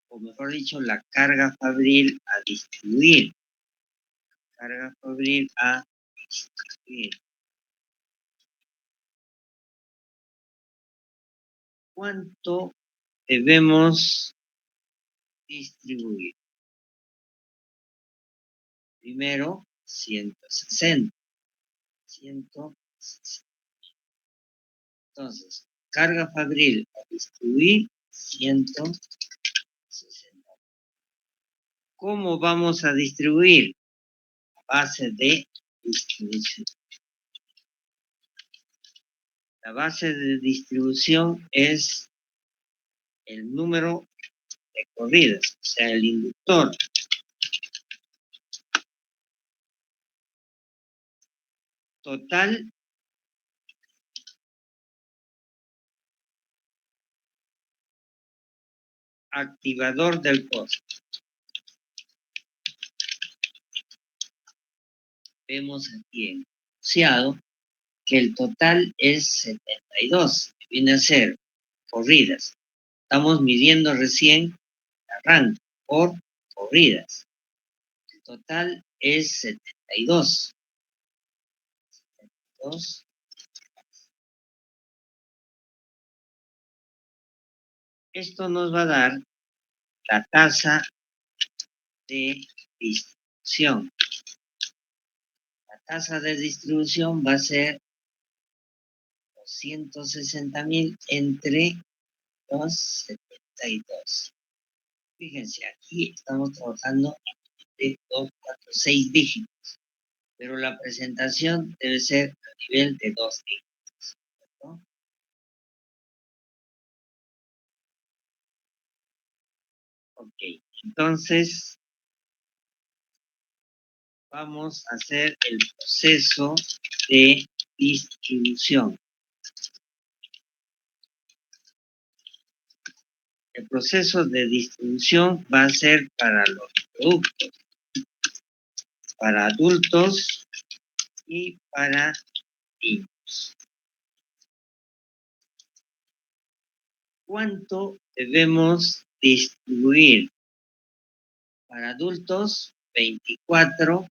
o mejor dicho, la carga fabril a distribuir. Carga fabril a distribuir. ¿Cuánto debemos distribuir? Primero, 160. Entonces, carga fabril a distribuir, 160. ¿Cómo vamos a distribuir? A base de distribución. La base de distribución es el número de corridas, o sea, el inductor. Total activador del costo. Vemos aquí en enunciado que el total es 72, que viene a ser corridas. Estamos midiendo recién el arranque por corridas. El total es 72. 72. Esto nos va a dar la tasa de distribución. La tasa de distribución va a ser 260.000 entre los 72. Fíjense, aquí estamos trabajando de 2, 4, 6 dígitos, pero la presentación debe ser a nivel de 2 dígitos, ¿no? Ok, entonces vamos a hacer el proceso de distribución. El proceso de distribución va a ser para los productos, para adultos y para niños. ¿Cuánto debemos distribuir? Para adultos, 24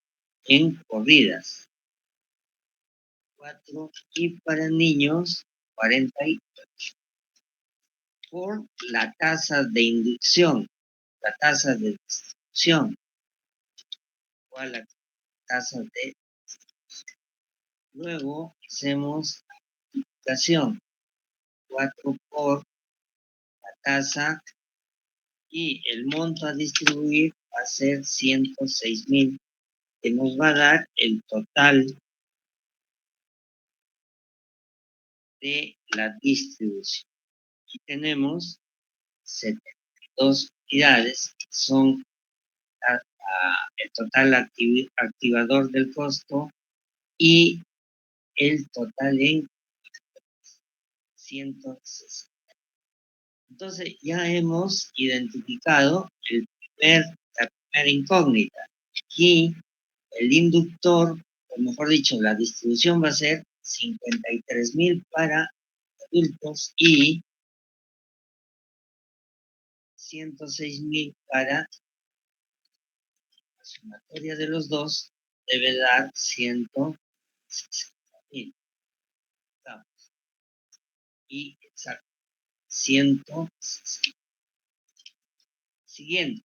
en corridas. 4 y para niños, 48. Por la tasa de inducción, la tasa de distribución, igual a la tasa de distribución. Luego hacemos la multiplicación, 4 por la tasa y el monto a distribuir va a ser 106.000, que nos va a dar el total de la distribución. Aquí tenemos 72 unidades, que son el total activador del costo y el total en 160. Entonces ya hemos identificado la primera incógnita. Aquí el inductor, o mejor dicho, la distribución va a ser 53.000 para adultos y 106.000 para la sumatoria de los dos, debe dar 160.000. Y exacto, 160. Siguiente.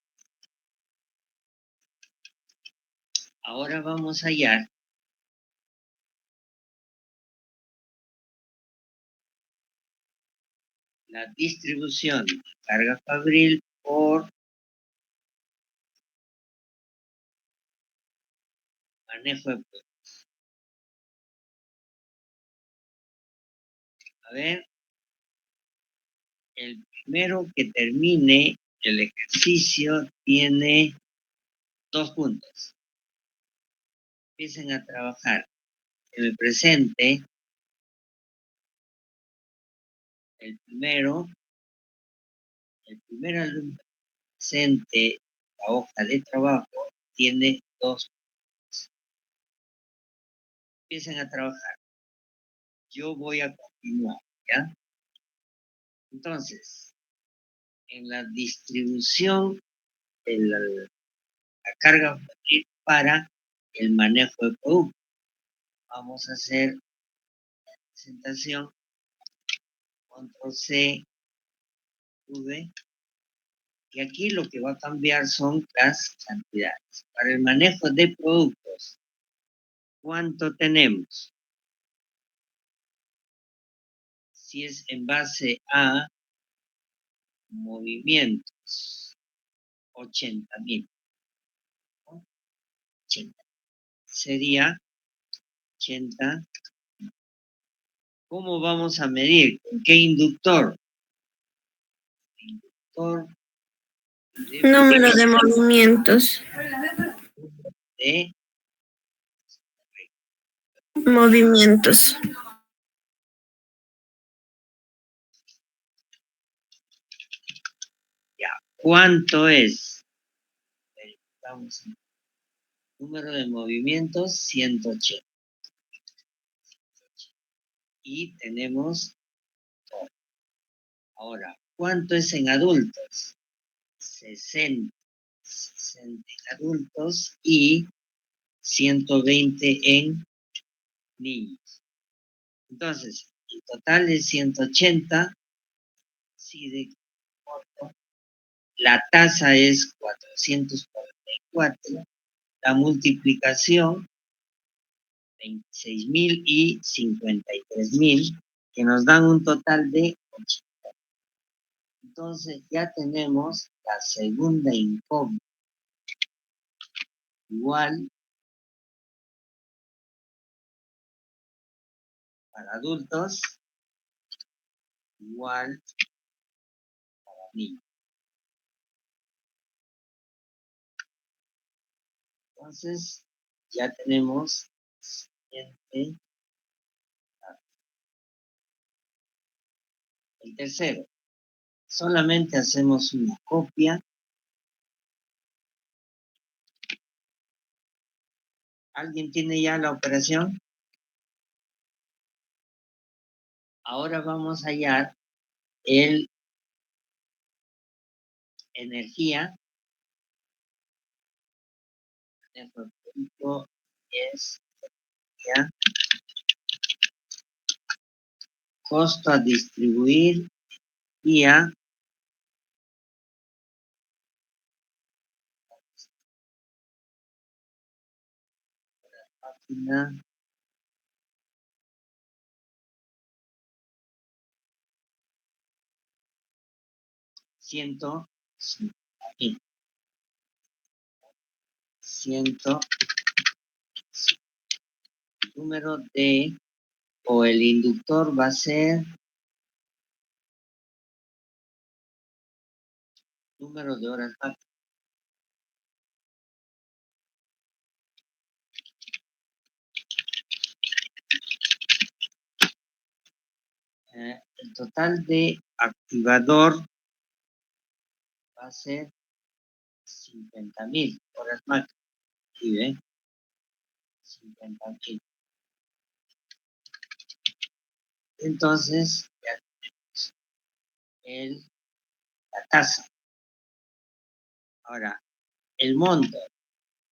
Ahora vamos a hallar la distribución de carga fabril por manejo de productos. A ver, el primero que termine el ejercicio tiene 2 puntos. Empiecen a trabajar. Que me presente el primer alumno que presente la hoja de trabajo tiene 2 puntos. Empiecen a trabajar. Yo voy a continuar, ¿ya? Entonces, en la distribución de la carga fabril para el manejo de producto, vamos a hacer la presentación, control C, V, y aquí lo que va a cambiar son las cantidades. Para el manejo de productos, ¿cuánto tenemos? Si es en base a movimientos, 80.000. 80. Sería 80. ¿Cómo vamos a medir? ¿Con qué inductor? Inductor Número de movimientos. de Movimientos. ¿Cuánto es? Vamos. Número de movimientos, 180. Y tenemos todo. Ahora, ¿cuánto es en adultos? 60. 60 en adultos y 120 en niños. Entonces, el total es 180. Sí, de corto. La tasa es 444. La multiplicación, 26.000 y 53.000, que nos dan un total de 80. Entonces ya tenemos la segunda incógnita. Igual para adultos, igual para niños. Entonces ya tenemos siguiente. El tercero, solamente hacemos una copia. ¿Alguien tiene ya la operación? Ahora vamos a hallar el energía. El producto es ya, costo a distribuir y a página 150.000. 100, número de, o el inductor va a ser número de horas máximas. El total de activador va a ser 50.000 horas máximas. ¿Sí ven? 50.000. Entonces, ya tenemos la tasa. Ahora, el monto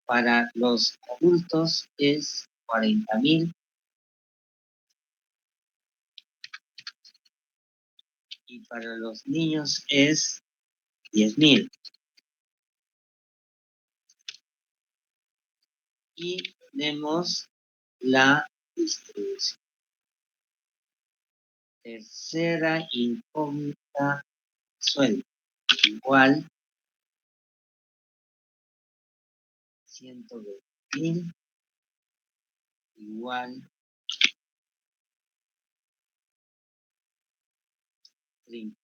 para los adultos es 40.000 y para los niños es 10.000. Y tenemos la distribución. Tercera incógnita, sueldo. Igual 120.000 igual 30.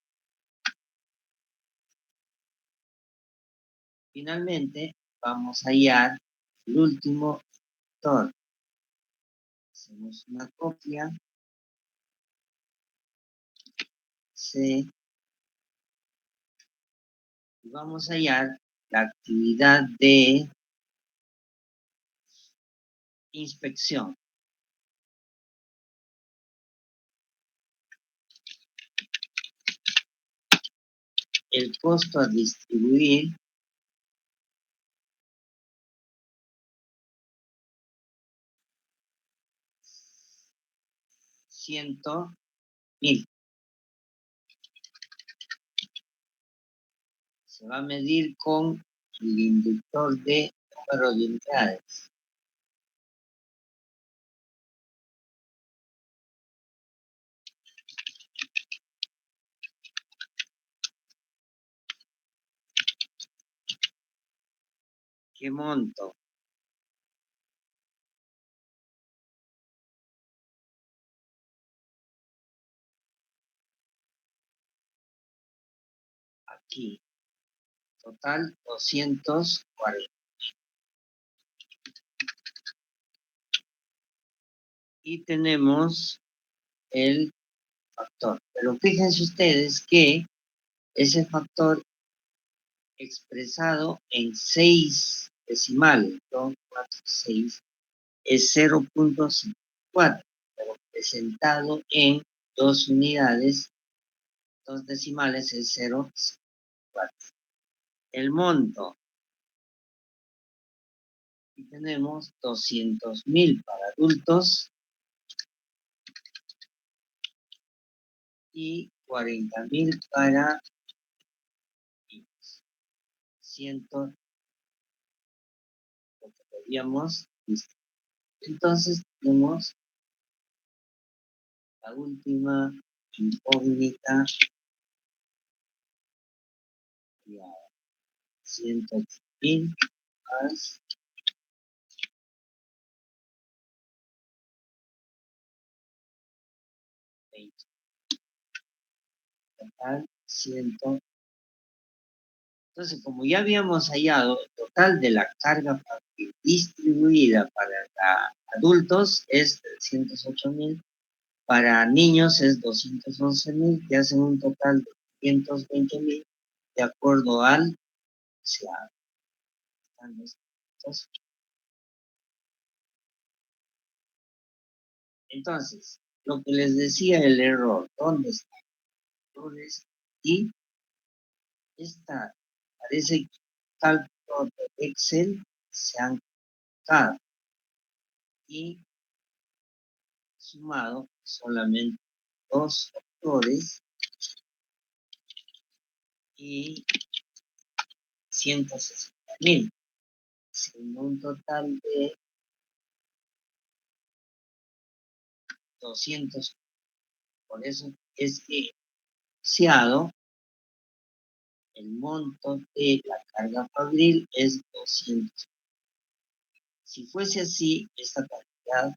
Finalmente, vamos a hallar el último factor. Hacemos una copia. C. Y vamos a hallar la actividad de inspección. El costo a distribuir $100.000. Se va a medir con el inductor de número de unidades. ¿Qué monto? Aquí. Total 240. Y tenemos el factor. Pero fíjense ustedes que ese factor expresado en 6 decimales, ¿no? 0.46 es 0.54, representado en 2 unidades, 2 decimales es 0.4. El monto, y tenemos 200.000 para adultos y 40.000 para niños. 100, lo que habíamos visto. Entonces tenemos la última incógnita, ya, 108.000 más 20. Total 100. Entonces, como ya habíamos hallado, el total de la carga distribuida para adultos es 308.000, para niños es 211.000, que hacen un total de 520.000, de acuerdo al SEAD. Entonces, lo que les decía el error, ¿dónde están los errores? Y esta, parece que cálculo de Excel se han quitado y sumado solamente 2 factores y 160.000, siendo un total de 200. Por eso es que asociado el monto de la carga fabril es 200. Si fuese así, esta cantidad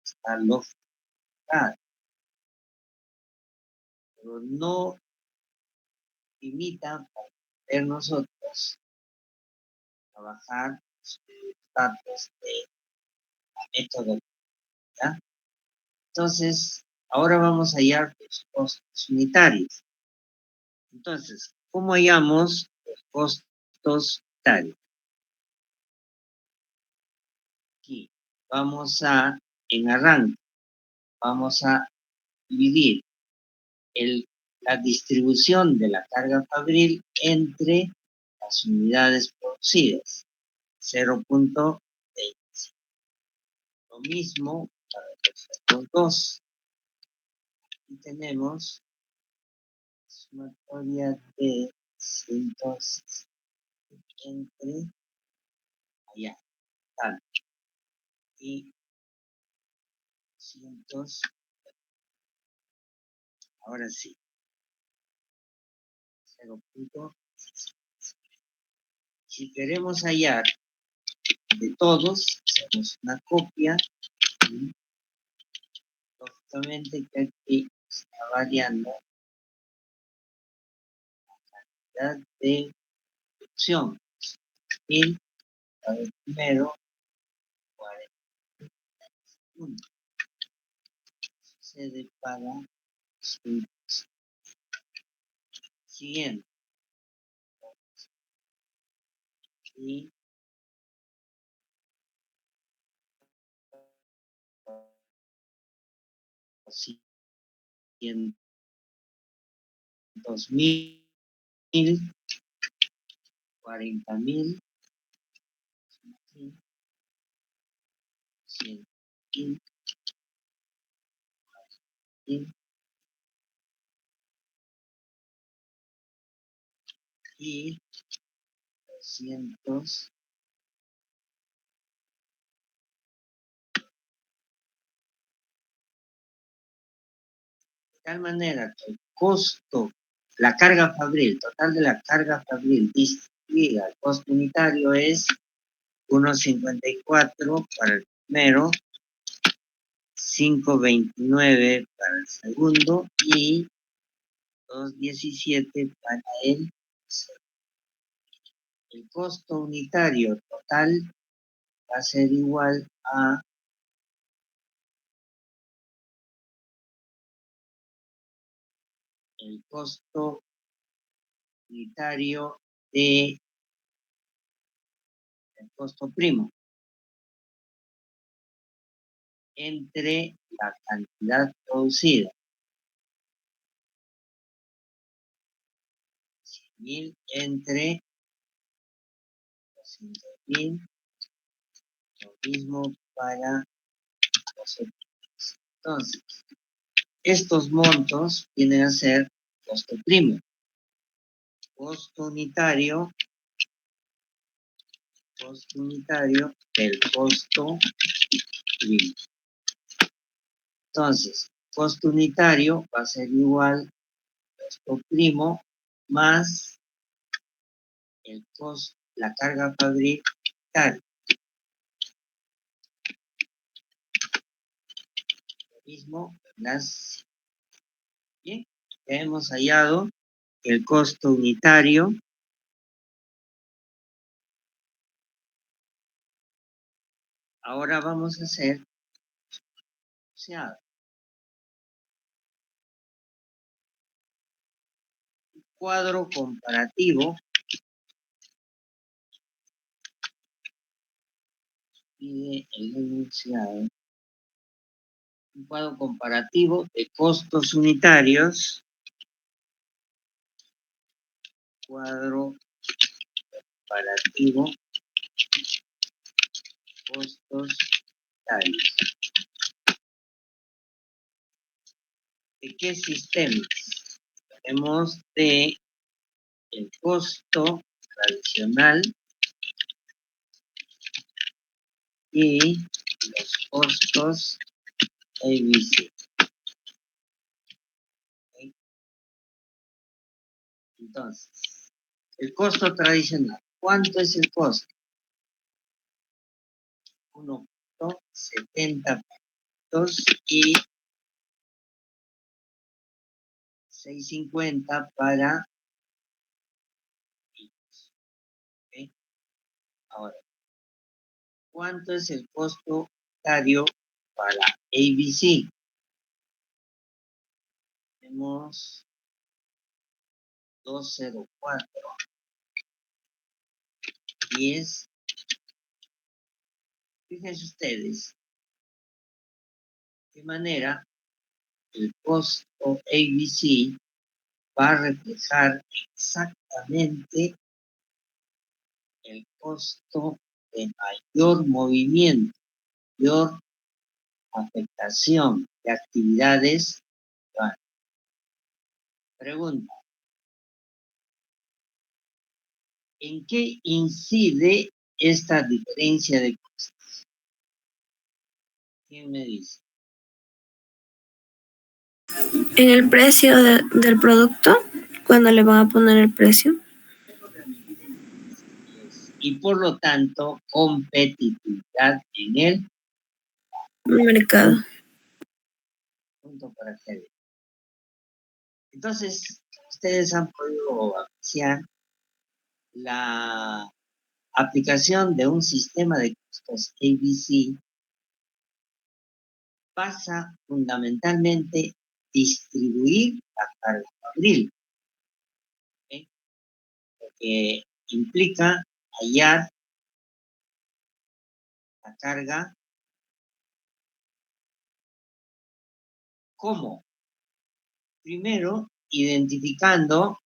está lógica, pero no limita para poder nosotros trabajar los datos de la metodología. Entonces, ahora vamos a hallar los costos unitarios. Entonces, ¿cómo hallamos los costos unitarios? Aquí vamos a, en arranque, vamos a dividir la distribución de la carga fabril entre las unidades producidas, 0.20. Lo mismo para los 2. Y tenemos sumatoria de 160 entre allá, tal, y 200. Ahora sí, 0.6. Si queremos hallar de todos, hacemos una copia y lógicamente que aquí está variando la cantidad de producción. 1000 para el primero, 41. Sucede para los siguiente. Y $200.000, 40.000, 100.000, y 200. De tal manera que el costo, la carga fabril, total de la carga fabril distribuida al costo unitario es 1.54 para el primero, 5.29 para el segundo y 2.17 para el tercero. El costo unitario total va a ser igual a el costo unitario de el costo primo. entre la cantidad producida. 100.000 entre 200.000, lo mismo para los otros. Entonces, estos montos vienen a ser costo primo. Costo unitario del costo primo. Entonces, costo unitario va a ser igual costo primo más el costo, la carga fabricaria. Lo mismo las... Bien, ya hemos hallado el costo unitario. Ahora vamos a hacer cuadro comparativo y el enunciado. Un cuadro comparativo de costos unitarios. Cuadro comparativo costos unitarios. ¿De qué sistemas? Tenemos de el costo tradicional y los costos ABC. ¿Okay? Entonces, el costo tradicional. ¿Cuánto es el costo? 1.70 y 6.50 para ¿okay? Ahora, ¿cuánto es el costo unitario para ABC? Tenemos 204 10. Fíjense ustedes de qué manera el costo ABC va a reflejar exactamente el costo de mayor movimiento, mayor afectación de actividades. Pregunta: ¿en qué incide esta diferencia de costos? ¿Quién me dice? En el precio del producto, cuando le van a poner el precio. Y por lo tanto, competitividad en el Mercado. punto para ustedes. Entonces, ustedes han podido apreciar la aplicación de un sistema de costos ABC pasa fundamentalmente distribuir la carga fabril, ¿okay? Porque implica hallar la carga. ¿Cómo? Primero, identificando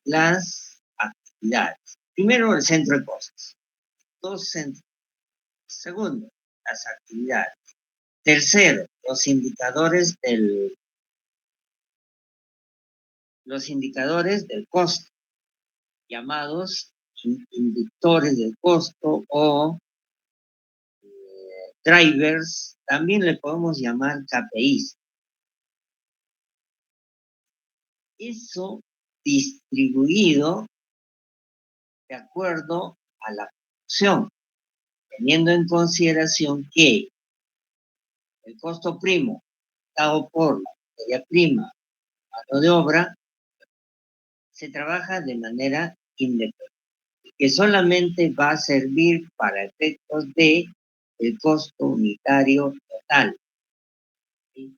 las actividades. Primero, el centro de costos. Dos centros. Segundo, las actividades. Tercero, los indicadores del costo, llamados inductores del costo o drivers, también le podemos llamar KPIs. Eso distribuido de acuerdo a la producción, teniendo en consideración que el costo primo dado por la materia prima, mano de obra, se trabaja de manera independiente, que solamente va a servir para efectos de el costo unitario total. ¿Sí?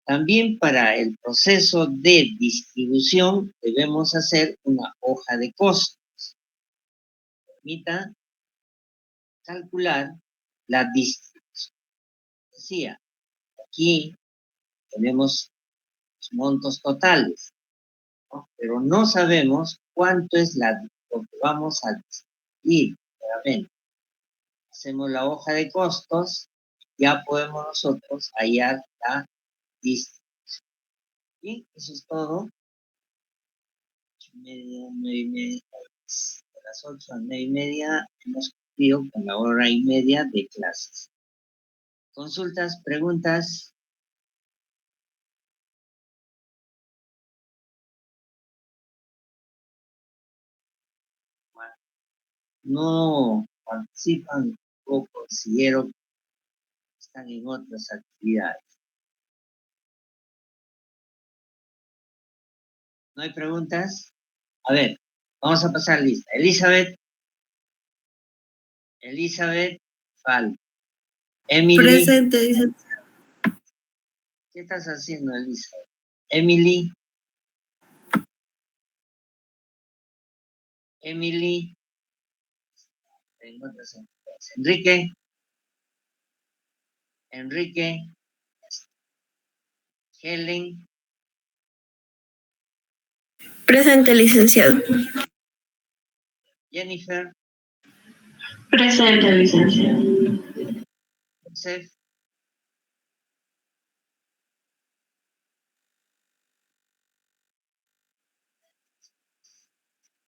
También para el proceso de distribución debemos hacer una hoja de costos. Permita calcular la distribución. decía, aquí tenemos los montos totales, ¿no? Pero no sabemos cuánto es lo que vamos a distribuir. Nuevamente, hacemos la hoja de costos, ya podemos nosotros hallar la distribución. Y eso es todo. 9:30, de las 8 a 9:30 hemos cumplido con la hora y media de clases. Consultas, preguntas. No participan o considero que están en otras actividades. ¿No hay preguntas? A ver, vamos a pasar lista. Elizabeth, Fal. Emily. Presente, dice. ¿Qué estás haciendo, Elizabeth? Emily. En otras actividades. Enrique. Helen. Presente, licenciado. Jennifer. Presente, licenciado. Joseph.